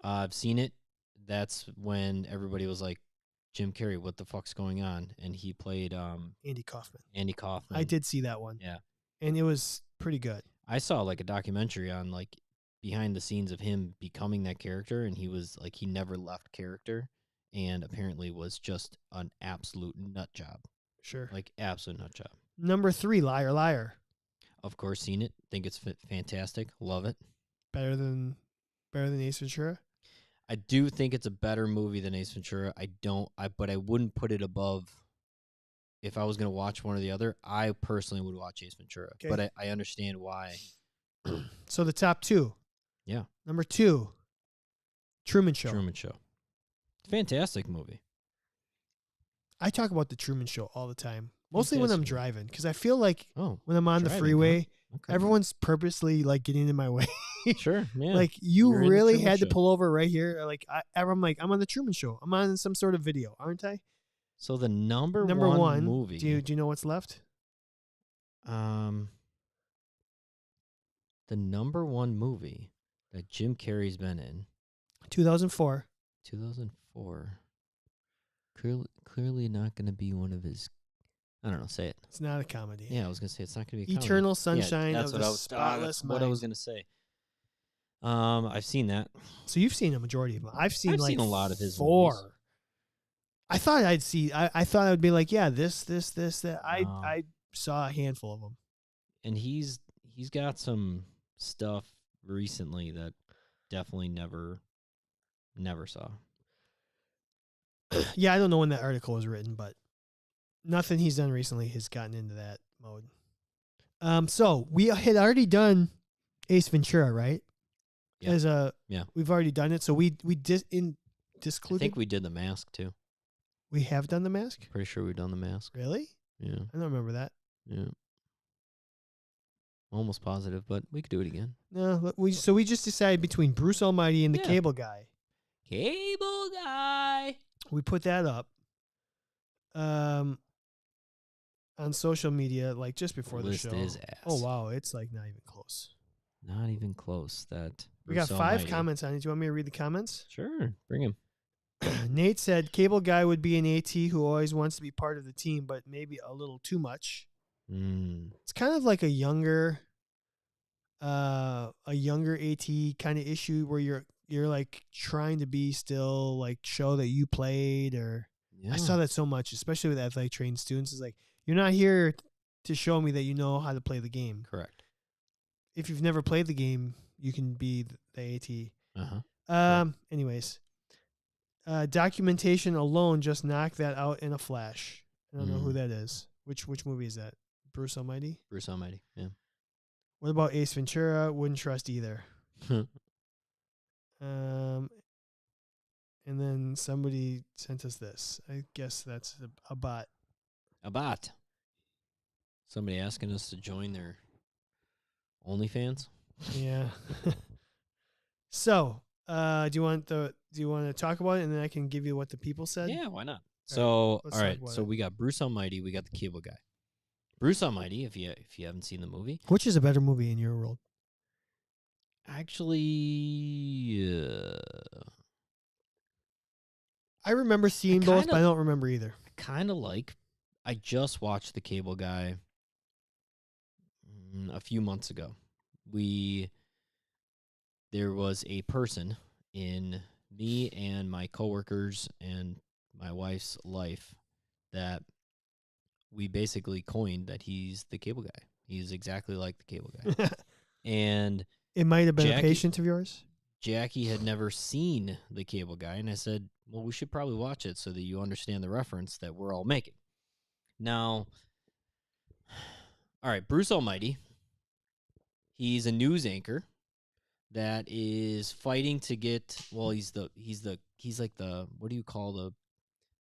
I've seen it. That's when everybody was like, Jim Carrey, what the fuck's going on? And he played Andy Kaufman. Andy Kaufman. I did see that one. Yeah. And it was pretty good. I saw like a documentary on like behind the scenes of him becoming that character, and he was like he never left character, and apparently was just an absolute nut job, Sure. like absolute nut job. Number 3, Liar Liar. Of course, seen it. Think it's fantastic. Love it. Better than Ace Ventura. I do think it's a better movie than Ace Ventura. But I wouldn't put it above. If I was going to watch one or the other, I personally would watch Ace Ventura. Okay. But I understand why. So the top 2. Yeah. Number 2, Truman Show. Truman Show. Fantastic movie. I talk about the Truman Show all the time, mostly when I'm Fantastic. driving, because I feel like Oh, when I'm on the driving, freeway, huh? Okay. everyone's purposely like getting in my way. Sure, yeah. Like you You're in the really Truman had to Show. pull over right here. Like I'm like I'm on the Truman Show. I'm on some sort of video, aren't I? So the number Number one movie. Do you know what's left? The number one movie that Jim Carrey's been in, 2004. 2004. Clearly not going to be one of his. I don't know. Say it. It's not a comedy. Yeah, I was going to say it's not going to be a comedy. Eternal Sunshine that's of what the I was, Spotless that's what I Mind. was going to say. I've seen that. So you've seen a majority of them. I've seen I've like seen a lot of his 4. movies. I thought I'd see. I thought I would be like, yeah, this, that. No. I saw a handful of them. And he's got some stuff recently that definitely never saw. Yeah, I don't know when that article was written, but nothing he's done recently has gotten into that mode. So we had already done Ace Ventura, right? Yeah. Yeah, we've already done it. So we I discluded. think we did the Mask too. We have done the Mask. Pretty sure we've done the Mask. Really? Yeah. I don't remember that. Yeah. Almost positive, but we could do it again. No, we just decided between Bruce Almighty and the Yeah. Cable Guy. Cable Guy. We put that up. on social media, like just The before the list show. is Oh ass. wow, it's like not even close. Not even close. That We got Bruce 5 Almighty. comments on it. Do you want me to read the comments? Sure, bring him. Nate said, "Cable guy would be an AT who always wants to be part of the team, but maybe a little too much." It's kind of like a younger AT kind of issue where you're like trying to be still like show that you played. Or Yeah, I saw that so much, especially with athletic trained students. Is like, you're not here to show me that you know how to play the game. correct. If you've never played the game, you can be the Uh-huh. AT. Anyways, documentation alone just knocked that out in a flash. I don't know who that is. Which movie is that? Bruce Almighty? Bruce Almighty. Yeah. What about Ace Ventura? Wouldn't trust either. Um, and then somebody sent us this. I guess that's a bot. A bot. Somebody asking us to join their OnlyFans. Yeah. So, do you want to talk about it, and then I can give you what the people said? Yeah, why not? All All right. talk about So it. we got Bruce Almighty. We got the Cable Guy. Bruce Almighty. If you haven't seen the movie, Which is a better movie in your world? actually, I remember seeing both, but I don't remember either. kind of like. I just watched the Cable Guy a few months ago. There was a person in me and my coworkers and my wife's life that we basically coined that he's the Cable Guy. He's exactly like the Cable Guy. And It might have been a Jackie- patient of yours. Jackie had never seen the Cable Guy, and I said, well, we should probably watch it so that you understand the reference that we're all making. Now, all right, Bruce Almighty, he's a news anchor that is fighting to get, well, he's like the, what do you call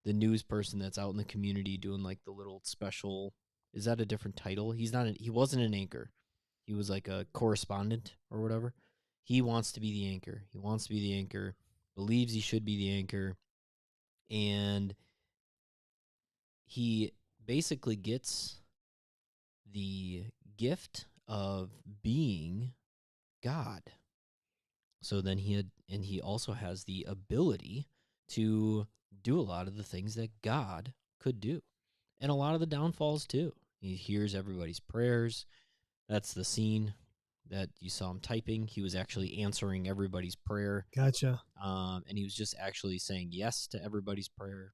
the news person that's out in the community doing like the little special, is that a different title? He wasn't an anchor. He was like a correspondent or whatever. He wants to be the anchor. He wants to be the anchor, believes he should be the anchor, and he basically gets the gift of being God. So then he also has the ability to do a lot of the things that God could do, and a lot of the downfalls too. He hears everybody's prayers. That's the scene that you saw him typing. He was actually answering everybody's prayer. Gotcha. And he was just actually saying yes to everybody's prayer.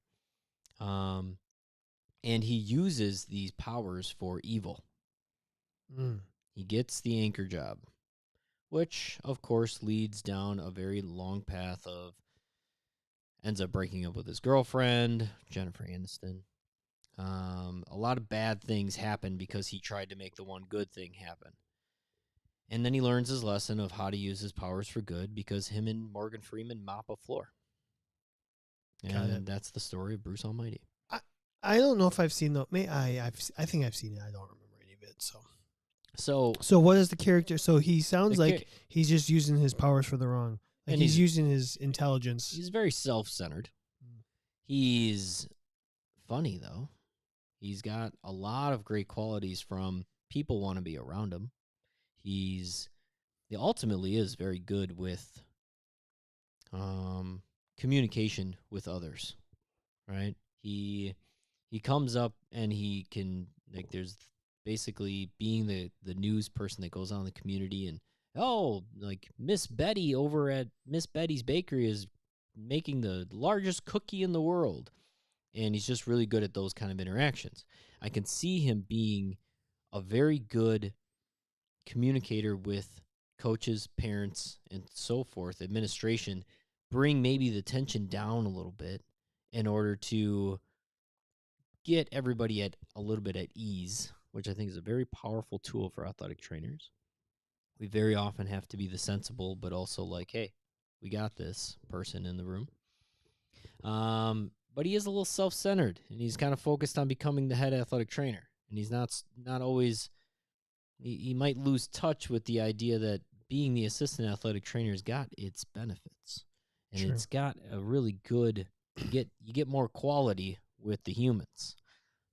And he uses these powers for evil. He gets the anchor job, which, of course, leads down a very long path of ends up breaking up with his girlfriend, Jennifer Aniston. A lot of bad things happen because he tried to make the one good thing happen. And then he learns his lesson of how to use his powers for good because him and Morgan Freeman mop a floor. And that's the story of Bruce Almighty. I don't know if I've seen the. I think I've seen it. I don't remember any of it. So what is the character? So he sounds like he's just using his powers for the wrong. Like and he's using his intelligence. He's very self-centered. He's funny though. He's got a lot of great qualities from people want to be around him. He ultimately is very good with communication with others, right? He comes up and he can, like, there's basically being the news person that goes on in the community and, oh, like Miss Betty over at Miss Betty's Bakery is making the largest cookie in the world. And he's just really good at those kind of interactions. I can see him being a very good communicator with coaches, parents, and so forth, administration, bring maybe the tension down a little bit in order to get everybody at a little bit at ease, which I think is a very powerful tool for athletic trainers. We very often have to be the sensible, but also like, hey, we got this person in the room. But he is a little self-centered, and he's kind of focused on becoming the head athletic trainer. And he's not always. He might lose touch with the idea that being the assistant athletic trainer's got its benefits, and it's got a really good. You get more quality with the humans.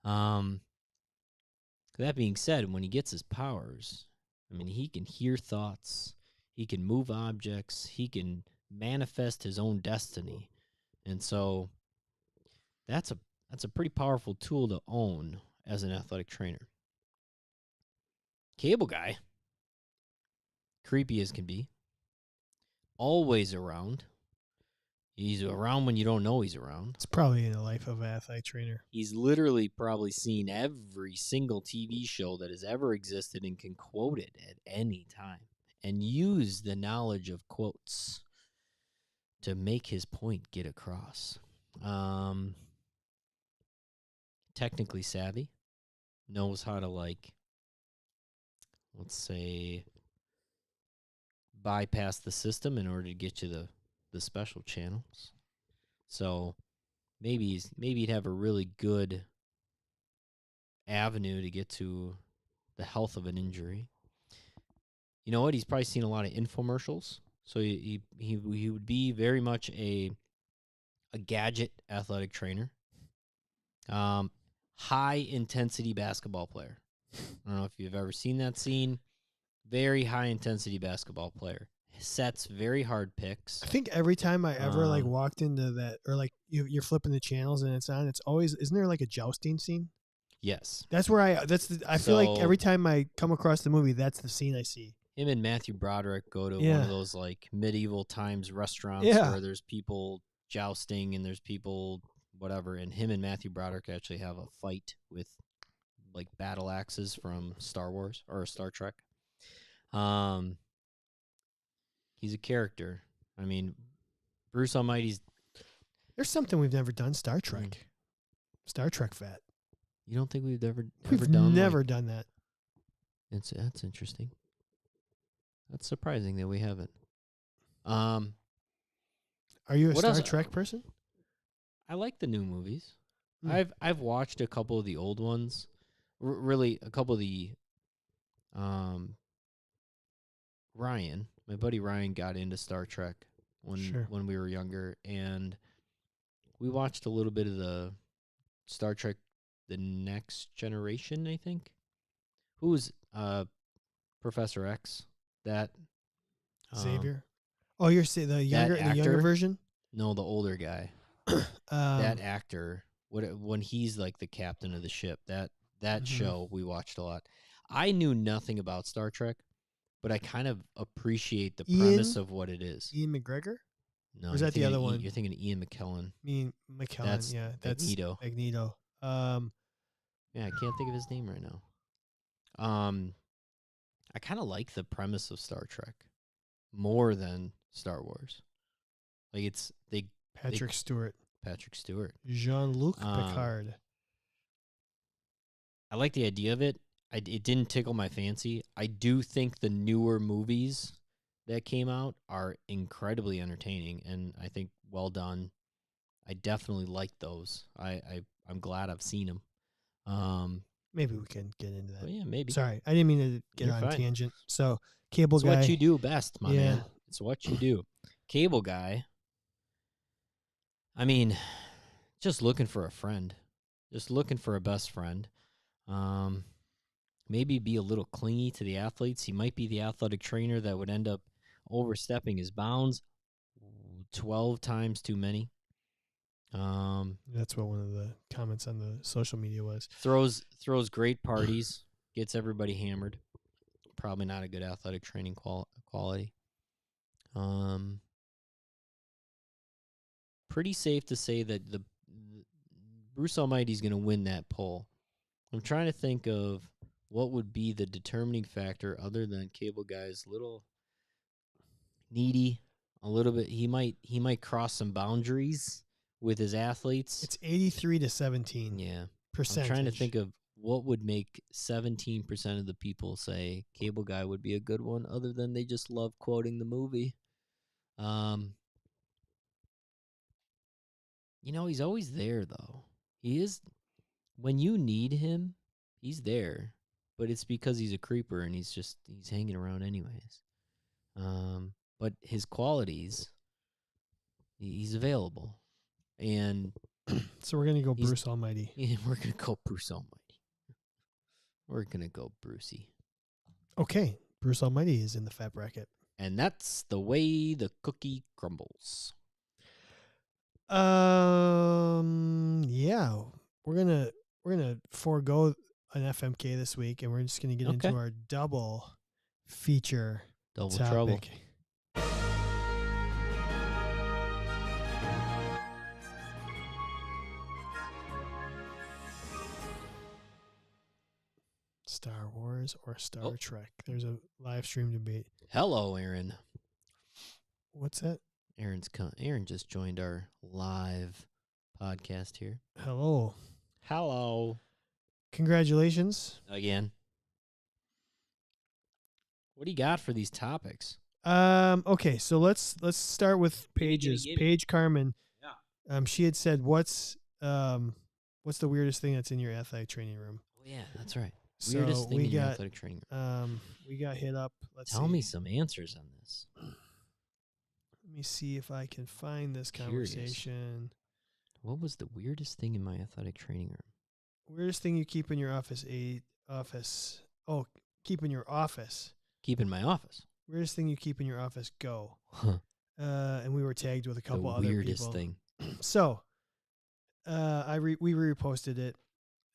That being said, when he gets his powers, I mean, he can hear thoughts, he can move objects, he can manifest his own destiny. And so that's a pretty powerful tool to own as an athletic trainer. Cable guy, creepy as can be, always around. He's around when you don't know he's around. It's probably in the life of an athletic trainer. He's literally probably seen every single TV show that has ever existed and can quote it at any time and use the knowledge of quotes to make his point get across. Technically savvy, knows how to, like, let's say, bypass the system in order to get you the special channels. So maybe he'd have a really good avenue to get to the health of an injury. You know what? He's probably seen a lot of infomercials, so he would be very much a gadget athletic trainer. High intensity basketball player. I don't know if you've ever seen that scene. Very high intensity basketball player. Sets very hard picks. I think every time I ever like walked into that, or like you're flipping the channels and it's on, it's always, isn't there like a jousting scene? Yes. That's where I feel like every time I come across the movie, that's the scene I see. Him and Matthew Broderick go to one of those like medieval times restaurants where there's people jousting and there's people whatever, and him and Matthew Broderick actually have a fight with like battle axes from Star Wars or Star Trek. He's a character. I mean, Bruce Almighty's. There's something we've never done. Star Trek. Star Trek fat. You don't think we've done? We've never done that. That's interesting. That's surprising that we haven't. Are you a Star Trek person? I like the new movies. I've watched a couple of the old ones. Really, a couple of the Ryan, my buddy Ryan, got into Star Trek when we were younger, and we watched a little bit of the Star Trek, The Next Generation, I think. Who was Professor X? That Xavier. Oh, you're saying the younger version? No, the older guy. That actor. When he's like the captain of the ship. That show we watched a lot. I knew nothing about Star Trek, but I kind of appreciate the premise of what it is. Ian McGregor? No, or is that the other one? You're thinking of Ian McKellen. McKellen, that's Magneto. Magneto. Yeah, I can't think of his name right now. I kind of like the premise of Star Trek more than Star Wars. Like Patrick Stewart. Jean-Luc Picard. I like the idea of it. It didn't tickle my fancy. I do think the newer movies that came out are incredibly entertaining, and I think well done. I definitely like those. I'm glad I've seen them. Maybe we can get into that. Yeah, maybe. Sorry, I didn't mean to get on a tangent. So, cable guy. It's what you do best, my man. It's what you do. Cable guy. I mean, just looking for a friend. Just looking for a best friend. Maybe be a little clingy to the athletes. He might be the athletic trainer that would end up overstepping his bounds 12 times too many. That's what one of the comments on the social media was. Throws great parties, gets everybody hammered. Probably not a good athletic training quality. Pretty safe to say that the Bruce Almighty's going to win that poll. I'm trying to think of what would be the determining factor other than cable guy's little needy, a little bit. He might cross some boundaries with his athletes. It's 83-17. Yeah. Percentage. I'm trying to think of what would make 17% of the people say cable guy would be a good one other than they just love quoting the movie. He's always there, though. He is. When you need him, he's there. But it's because he's a creeper and he's hanging around anyways. But his qualities, he's available. And So we're gonna go He's- Bruce Almighty. Yeah, we're gonna go Bruce Almighty. We're gonna go Brucey. Okay, Bruce Almighty is in the fat bracket. And that's the way the cookie crumbles. Yeah, we're gonna forego an FMK this week, and we're just gonna get Okay. into our double feature Double topic. trouble. Star Wars or Star Oh. Trek? There's a live stream debate. Hello, Aaron. What's that? Aaron just joined our live podcast here. Hello. Hello. Congratulations. Again. What do you got for these topics? Okay, so let's start with Paige's. gimme. Paige Carmen. Yeah. She had said, what's the weirdest thing that's in your athletic training room? Oh, yeah, that's right. So Weirdest thing we in your got athletic training room. we got hit up. Let's Tell see. me some answers on this. Let me see if I can find this Curious. conversation. What was the weirdest thing in my athletic training room? Weirdest thing you keep in your office? Oh, keep in your office. Keep in my office. Weirdest thing you keep in your office? Go. Huh. And we were tagged with a couple The other weirdest people. thing. So, we reposted it.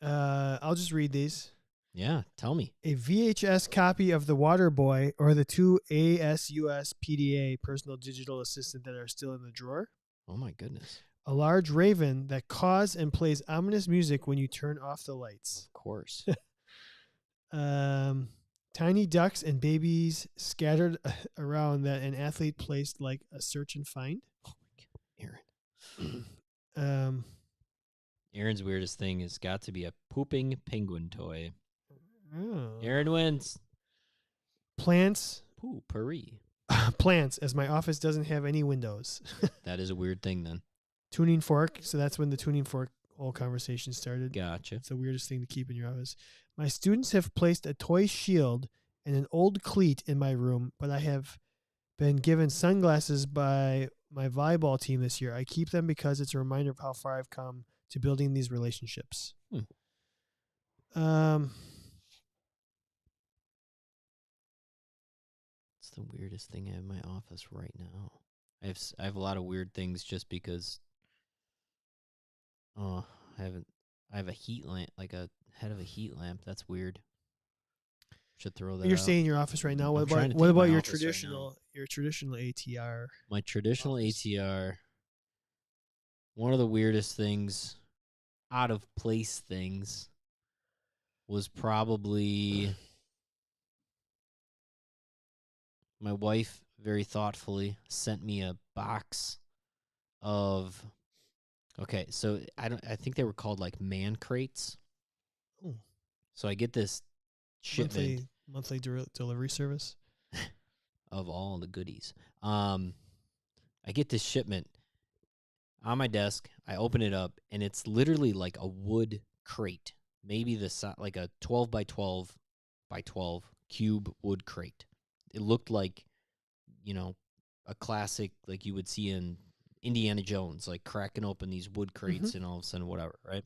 I'll just read these. Yeah, tell me. A VHS copy of The Water Boy or the two ASUS PDA personal digital assistant that are still in the drawer. Oh, my goodness. A large raven that caws and plays ominous music when you turn off the lights. Of course. Tiny ducks and babies scattered around that an athlete placed like a search and find. Oh, my God. Aaron. Aaron's weirdest thing has got to be a pooping penguin toy. Oh. Aaron wins. Plants. Poo-pourri. Plants, as my office doesn't have any windows. That is a weird thing then. Tuning fork. So that's when the tuning fork whole conversation started. Gotcha. It's the weirdest thing to keep in your office. My students have placed a toy shield and an old cleat in my room, but I have been given sunglasses by my volleyball team this year. I keep them because it's a reminder of how far I've come to building these relationships. It's the weirdest thing I have in my office right now. I have a lot of weird things just because. I have a heat lamp, like a head of a heat lamp. That's weird. Should throw that. You're out. staying in your office right now. I'm What trying to about think of my your office right now. traditional ATR? My traditional office. ATR. One of the weirdest things, out of place things, was probably my wife very thoughtfully sent me a box of. Okay, so I think they were called like man crates. Ooh. So I get this shipment Monthly delivery service of all the goodies. I get this shipment on my desk. I open it up, and it's literally like a wood crate, maybe like a 12 by 12 by 12 cube wood crate. It looked like, a classic like you would see in Indiana Jones, like cracking open these wood crates and all of a sudden whatever, right?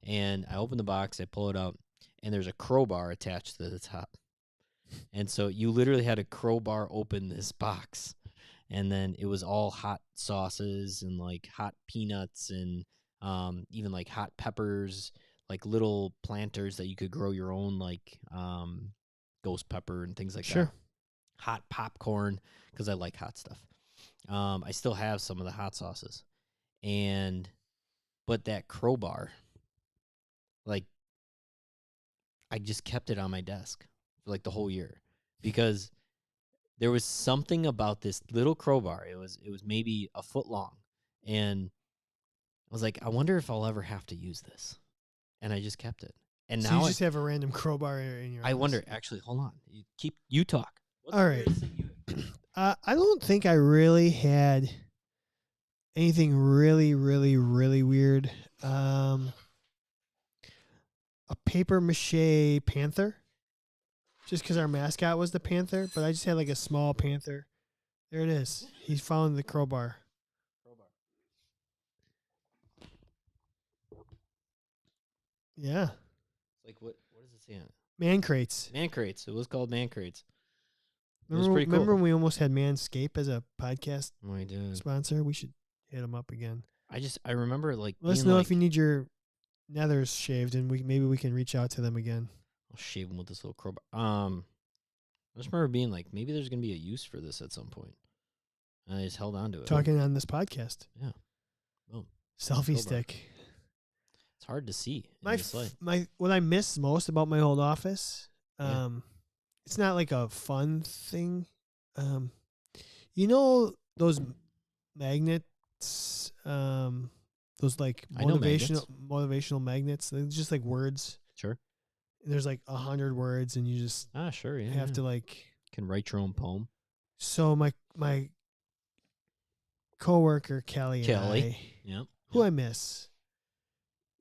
And I open the box, I pull it out, and there's a crowbar attached to the top. And so you literally had a crowbar open this box. And then it was all hot sauces and like hot peanuts and even like hot peppers, like little planters that you could grow your own, like ghost pepper and things like that. Hot popcorn, because I like hot stuff. I still have some of the hot sauces. But that crowbar, like, I just kept it on my desk for like the whole year because there was something about this little crowbar. It was maybe a foot long, and I was like, I wonder if I'll ever have to use this, and I just kept it. And so now you just have a random crowbar in your office? I wonder. Actually, hold on. You talk. What's all right. I don't think I really had anything really, really, really weird. A paper mache panther, just because our mascot was the panther, but I just had like a small panther. There it is. He's following the crowbar. Yeah. It's like what does it say on it? Man crates. Man crates. It was called man crates. It was Remember, pretty remember cool. when we almost had Manscaped as a podcast I did. sponsor? We should hit them up again. I remember like Let us being know like, if you need your nethers shaved, and maybe we can reach out to them again. I'll shave them with this little crowbar. I just remember being like, maybe there's gonna be a use for this at some point. And I just held on to it. Talking on this podcast. Yeah. Boom. Selfie Crowbar. stick. It's hard to see in this light. What I miss most about my old office, Yeah. it's not like a fun thing. You know those magnets, those like I know magnets. motivational magnets. They're just like words. Sure. And there's like 100 words, and you just Sure. Yeah. have to like. Can write your own poem. So my coworker Kelly, and I, Yep. who I miss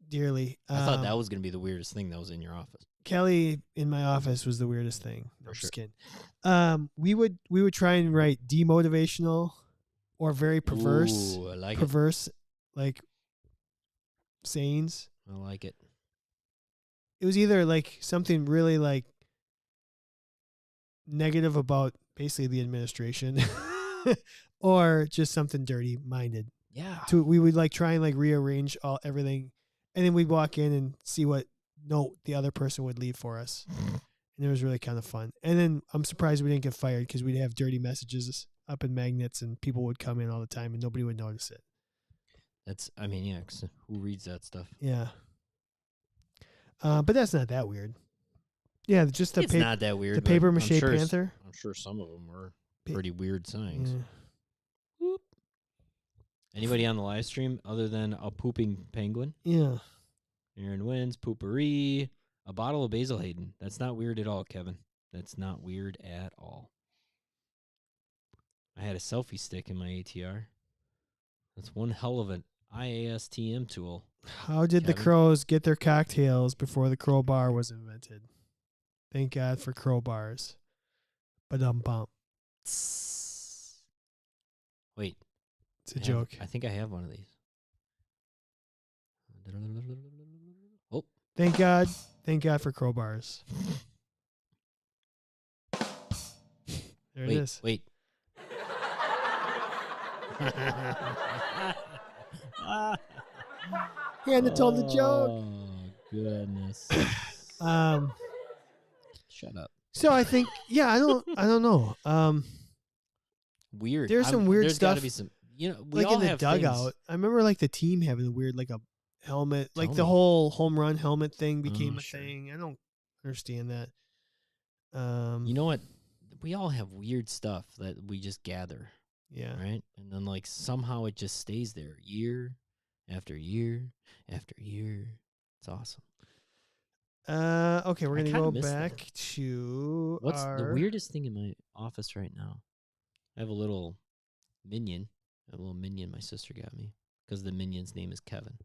dearly. I thought that was gonna be the weirdest thing that was in your office. Kelly in my office was the weirdest thing. For I'm sure. just kidding. We would try and write demotivational or very perverse, Ooh, I like perverse like sayings. it. I like it. It was either like something really like negative about basically the administration, or just something dirty minded. Yeah. We would like try and like rearrange everything, and then we'd walk in and see what note the other person would leave for us. And it was really kind of fun. And then I'm surprised we didn't get fired, because we'd have dirty messages up in magnets, and people would come in all the time and nobody would notice it. Yeah, 'cause who reads that stuff? Yeah. But that's not that weird. Yeah, just the It's not that weird. the but paper I'm mache sure panther. I'm sure some of them were pretty weird sayings. Yeah. Whoop. Anybody on the live stream other than a pooping penguin? Yeah. Aaron wins. Poopery. A bottle of Basil Hayden. That's not weird at all, Kevin. That's not weird at all. I had a selfie stick in my ATR. That's one hell of an IASTM tool. How did the Kevin? crows get their cocktails before the crowbar was invented? Thank God for crowbars. Ba-dum-bum. Wait. It's a joke. I think I have one of these. Oh. Thank God. Thank God for crowbars. There it is. Wait. He hadn't told the joke. Oh, goodness. Shut up. So I think, yeah, I don't know. Weird. There's some weird there's stuff, gotta be some, we like all in the have dugout. things. I remember like the team having a weird like a helmet, like Tell the me. whole home run helmet thing became a Sure. thing. I don't understand that. You know what? We all have weird stuff that we just gather, Yeah. right? And then like somehow it just stays there year after year after year. It's awesome. Okay, we're I gonna kinda go miss that. back to What's the our weirdest thing in my office right now? I have a little minion. My sister got me because the minion's name is Kevin.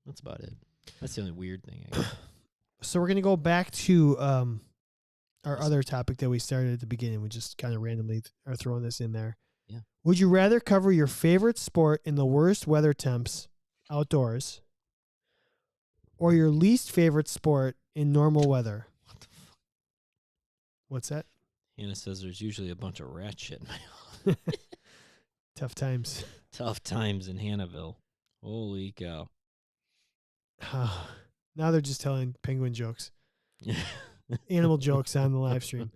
That's about it. That's the only weird thing I got. So we're gonna go back to our Yes. other topic that we started at the beginning. We just kind of randomly are throwing this in there. Yeah. Would you rather cover your favorite sport in the worst weather temps outdoors, or your least favorite sport in normal weather? What the fuck? What's that? Hannah says there's usually a bunch of rat shit in my office. Tough times. Tough times in Hannahville. Holy cow. Now they're just telling penguin jokes, animal jokes on the live stream.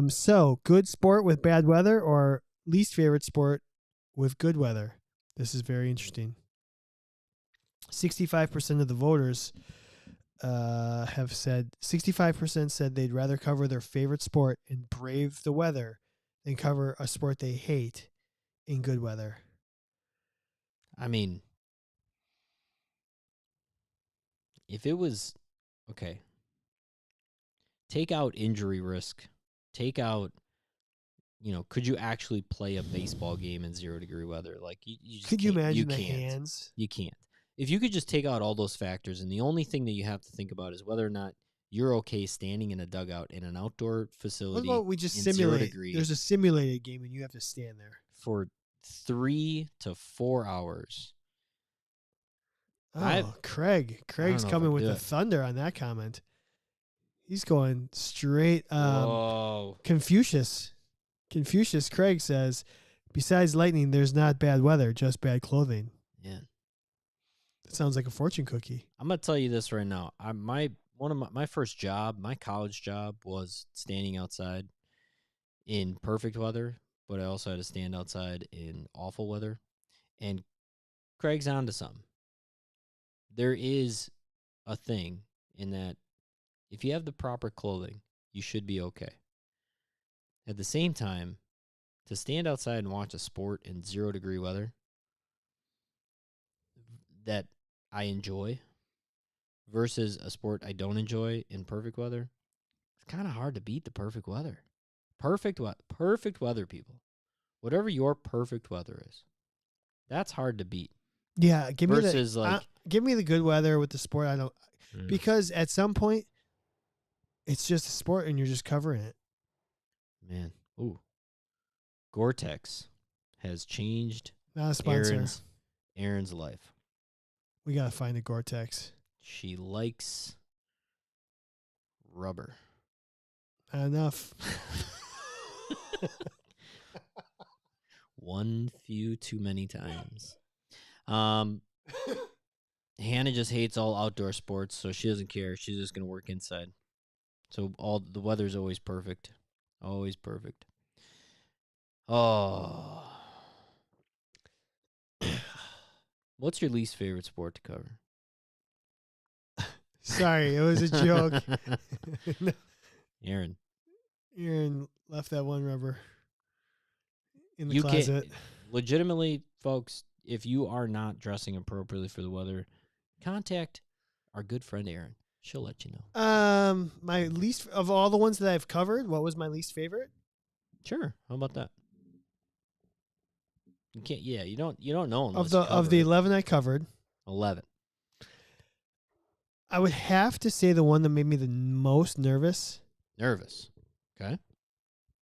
So good sport with bad weather, or least favorite sport with good weather? This is very interesting. 65% of the voters have said, 65% said they'd rather cover their favorite sport and brave the weather than cover a sport they hate in good weather. I mean, if it was, okay, take out injury risk, take out, could you actually play a baseball game in 0-degree weather? Like, you just Could you can't. imagine the can't. hands? You can't. If you could just take out all those factors, and the only thing that you have to think about is whether or not you're okay standing in a dugout in an outdoor What facility about we just in 0 simulate? degree There's a simulated game and you have to stand there. for 3 to 4 hours. Oh, Craig's know if coming I'd with do the it. thunder on that comment. He's going straight. Whoa. Confucius Craig says, besides lightning, there's not bad weather, just bad clothing. Yeah. That sounds like a fortune cookie. I'm gonna tell you this right now. One of my first job, my college job, was standing outside in perfect weather, but I also had to stand outside in awful weather. And Craig's onto something. There is a thing in that if you have the proper clothing, you should be okay. At the same time, to stand outside and watch a sport in 0-degree weather that I enjoy versus a sport I don't enjoy in perfect weather, it's kind of hard to beat the perfect weather. Perfect weather, people. Whatever your perfect weather is, that's hard to beat. Yeah, give me Versus give me the good weather with the sport. I don't Yeah. because at some point it's just a sport and you're just covering it. Man, ooh, Gore-Tex has changed Not a sponsor. Erin's life. We gotta find a Gore-Tex. She likes rubber. Not enough. One few too many times. Hannah just hates all outdoor sports, so she doesn't care. She's just gonna work inside. So all the weather's always perfect. Always perfect. Oh. What's your least favorite sport to cover? Sorry, it was a joke. Erin. Aaron left that one rubber in the closet. Legitimately, folks, if you are not dressing appropriately for the weather, contact our good friend Erin. She'll let you know. My least of all the ones that I've covered, what was my least favorite? Sure. How about that? You can't. Yeah, you don't know unless Of the 11 I covered, 11. I would have to say the one that made me the most nervous Nervous. Okay.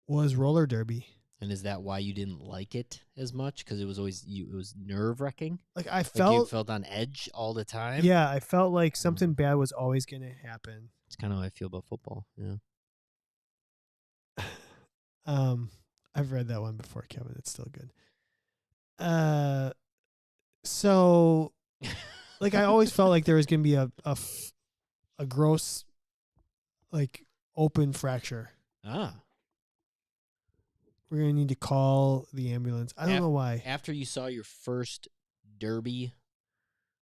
was roller derby. And is that why you didn't like it as much? Because it was always it was nerve wracking. Like I You felt, felt on edge all the time. yeah, I felt like something bad was always going to happen. It's kind of how I feel about football. Yeah. I've read that one before, Kevin. It's still good. So like I always felt like there was going to be a gross, like open fracture. Ah. We're going to need to call the ambulance. I don't know why. After you saw your first derby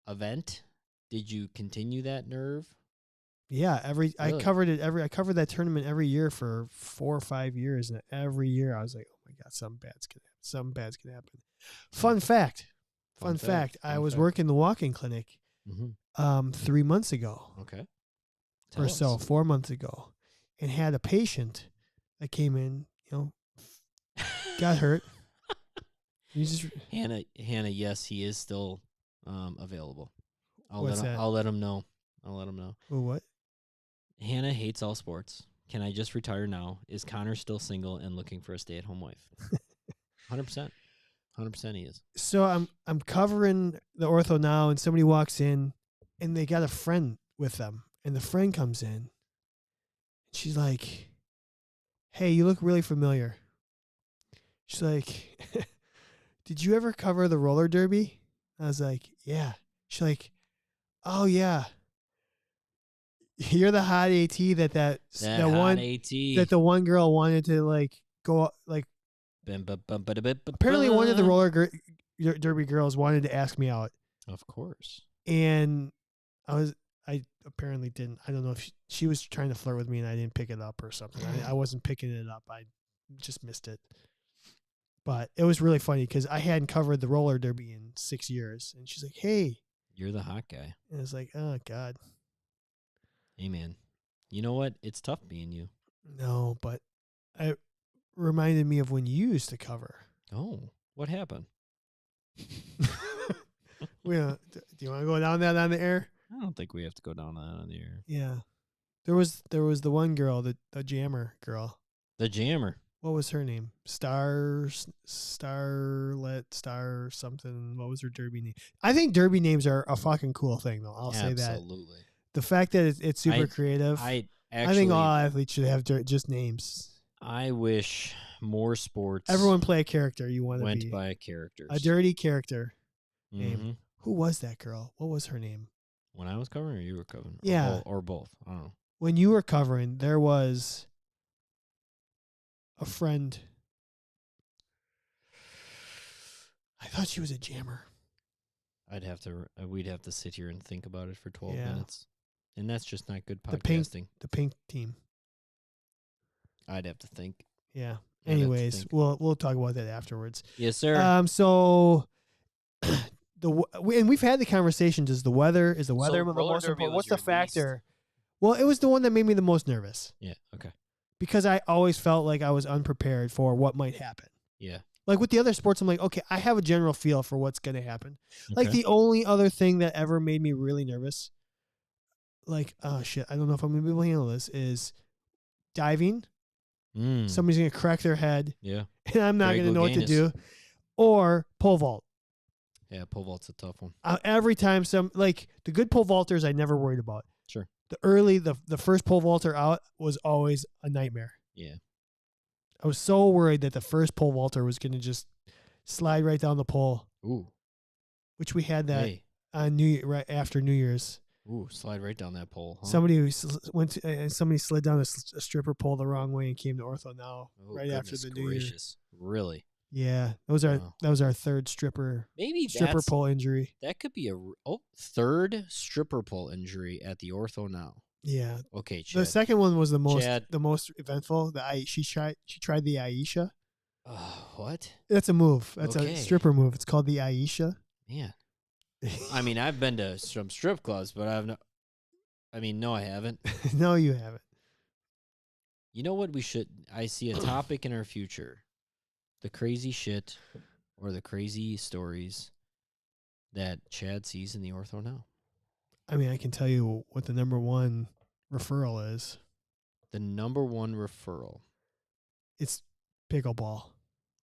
event, did you continue that nerve? Yeah, Really? I covered that tournament every year for 4 or 5 years, and every year I was like, oh my god, something bad's gonna happen. Fun fact. I was working the walk-in clinic 3 months ago. Okay. Or so, 4 months ago, and had a patient that came in, got hurt. Hannah, yes, he is still available. I'll What's that? I'll let him know. Well, what? Hannah hates all sports. Can I just retire now? Is Connor still single and looking for a stay-at-home wife? 100%. 100% he is. So I'm covering the ortho now, and somebody walks in, and they got a friend with them, and the friend comes in. She's like, "Hey, you look really familiar." She's like, "Did you ever cover the roller derby?" I was like, "Yeah." She's like, "Oh yeah, you're the hot AT that the one girl wanted to like go like." Apparently, one of the roller derby girls wanted to ask me out. Of course. And I apparently didn't. I don't know if she was trying to flirt with me and I didn't pick it up or something. I wasn't picking it up. I just missed it. But it was really funny because I hadn't covered the roller derby in 6 years. And she's like, "Hey." You're the hot guy. And it's like, oh, God. Hey, man. You know what? It's tough being you. No, but it reminded me of when you used to cover. Oh, what happened? Do you want to go down that on the air? I don't think we have to go down that on the air. Yeah. There was the one girl, the jammer girl. The jammer. what was her name? Starlet, Star something. What was her derby name? I think derby names are a fucking cool thing, though. I'll say that. Absolutely. The fact that it's super creative. I I think all actually, athletes should have just names. I wish more sports Everyone play a character you want to went be. by characters. A dirty character name. Mhm. Who was that girl? What was her name? When I was covering, or you were covering? Yeah. Or both. I don't know. When you were covering, there was a friend. I thought she was a jammer. We'd have to sit here and think about it for 12 Yeah. minutes. And that's just not good The podcasting. pink team. I'd have to think. Yeah. I'd have to Anyways, think. we'll talk about that afterwards. Yes, sir. So and we've had the conversation. Is the weather the roller most derby important? was What's the your factor? Well, it was the one that made me the most nervous Yeah, okay. because I always felt like I was unprepared for what might happen. Yeah. Like with the other sports, I'm like, okay, I have a general feel for what's going to happen. Like Okay. the only other thing that ever made me really nervous, like, oh shit, I don't know if I'm going to be able to handle this, is diving. Somebody's going to crack their head, Yeah. and I'm not Greg going to know what to Louganis. do. Or pole vault. Yeah, pole vault's a tough one. Every time the good pole vaulters, I never worried about. Sure. The first pole vaulter out was always a nightmare. Yeah. I was so worried that the first pole vaulter was going to just slide right down the pole. Ooh. Which we had that Hey. on right after New Year's. Ooh, slide right down that pole. Huh? Somebody somebody slid down a stripper pole the wrong way and came to ortho now right after the New Year. Really? Yeah, that was our third stripper pole injury. That could be third stripper pole injury at the ortho now. Yeah. Okay, Chad. The second one was the most eventful. She tried the Aisha. What? That's a move. That's Okay. a stripper move. It's called the Aisha. Man. I mean, I've been to some strip clubs, but no, I haven't. No, you haven't. You know what I see a topic in our future. The crazy shit or the crazy stories that Chad sees in the ortho now. I mean, I can tell you what the number one referral is. The number one referral. It's pickleball.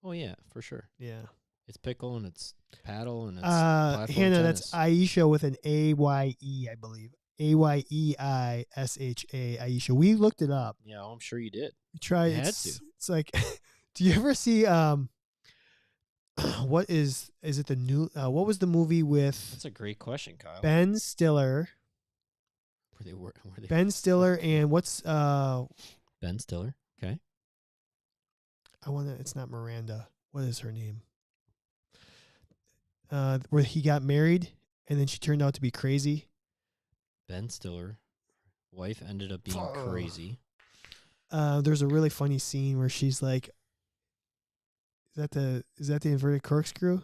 Oh, yeah, for sure. Yeah. It's pickle and it's paddle and it's platform Hannah, tennis. that's Aisha with an A-Y-E, I believe. A-Y-E-I-S-H-A, Aisha. We looked it up. Yeah, I'm sure you did. We tried. You had It's to. like, do you ever see, what is it the new, what was the movie with That's a great question, Kyle. Ben Stiller? Were they Ben Stiller and what's, Ben Stiller? Okay. it's not Miranda. What is her name? Where he got married and then she turned out to be crazy. Ben Stiller. Wife ended up being crazy. There's a really funny scene where she's like, is that the inverted corkscrew?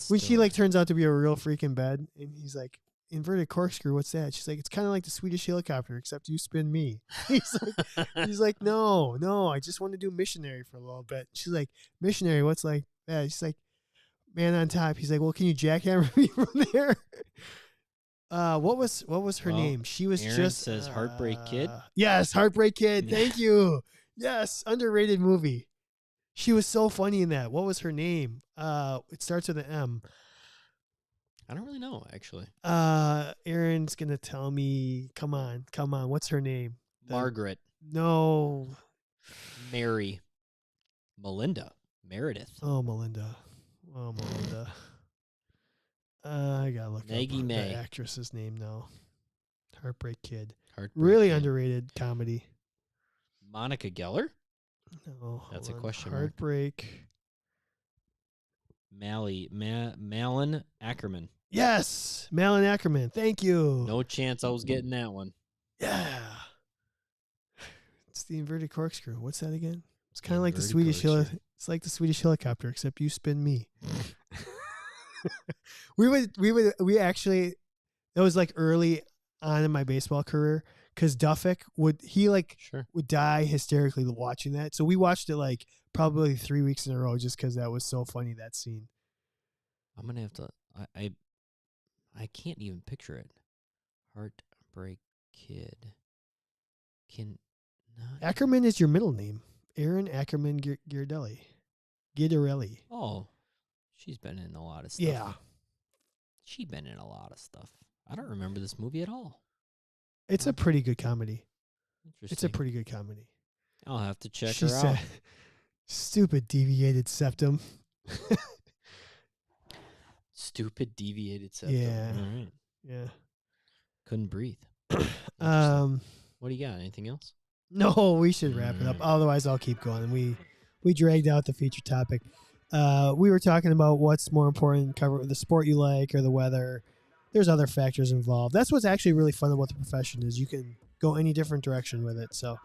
When she turns out to be a real freaking bed and he's like, inverted corkscrew, what's that? She's like, it's kind of like the Swedish helicopter, except you spin me. He's like, no, I just want to do missionary for a little bit. She's like, missionary, what's like that? She's like, man on top. He's like, well, can you jackhammer me from there? What was her name? She was Aaron just says Heartbreak Kid. Yes, Heartbreak Kid. Thank you. Yes, underrated movie. She was so funny in that. What was her name? It starts with an M. I don't really know, actually. Aaron's gonna tell me. Come on. What's her name? Margaret. No. Mary. Melinda. Meredith. Oh, Melinda. I gotta look Maggie up May. the actress's name now. Heartbreak Kid. Heartbreak Really Kid. underrated comedy. Monica Geller? No, That's hold a on. question mark. Heartbreak. Malin Ackerman. Yes, Malin Ackerman. Thank you. No chance I was getting that one. Yeah. It's the inverted corkscrew. What's that again? It's kind of like the Inverted Swedish corkscrew. It's like the Swedish helicopter, except you spin me. we actually, that was like early on in my baseball career because Duffick would die hysterically watching that. So we watched it like probably 3 weeks in a row just because that was so funny, that scene. I'm gonna have to. I can't even picture it. Heartbreak Kid. Ackerman is your middle name. Aaron Ackerman Gidarelli. Oh, she's been in a lot of stuff. Yeah. She's been in a lot of stuff. I don't remember this movie at all. It's a pretty good comedy. Interesting. It's a pretty good comedy. I'll have to check She her said, out. "Stupid deviated septum." Stupid deviated septum. Yeah. All right. Yeah. Couldn't breathe. Um. What do you got? Anything else? No, we should wrap it up. Otherwise, I'll keep going. We dragged out the feature topic. We were talking about what's more important: cover the sport you like or the weather. There's other factors involved. That's what's actually really fun about the profession is you can go any different direction with it. So,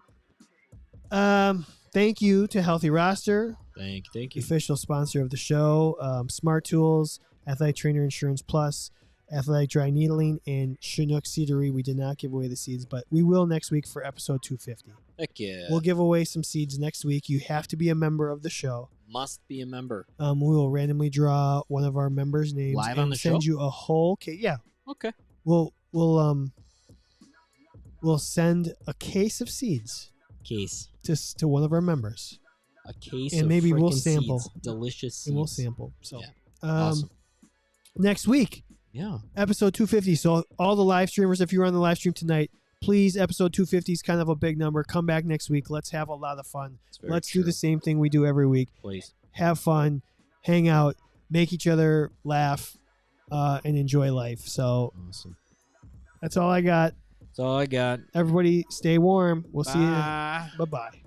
thank you to Healthy Roster, Thank the you. official sponsor of the show. Smart Tools, Athletic Trainer Insurance Plus, Athletic Dry Needling, and Chinook Seedery. We did not give away the seeds, but we will next week for episode 250. Heck yeah. We'll give away some seeds next week. You have to be a member of the show. Must be a member. We will randomly draw one of our members' names Live and on the send show? you a whole case. Yeah, Okay. we'll send a case of seeds Case. to one of our members, A case and of maybe we'll frickin' sample. seeds. Delicious seeds. and we'll sample. So, Yeah. um, Awesome. next week, Yeah. episode 250. So all the live streamers, if you're on the live stream tonight, please, episode 250 is kind of a big number. Come back next week. Let's have a lot of fun. It's very Let's true. do the same thing we do every week. Please. Have fun, hang out, make each other laugh, and enjoy life. So Awesome. that's all I got. That's all I got. Everybody stay warm. We'll see you. Bye. Bye-bye.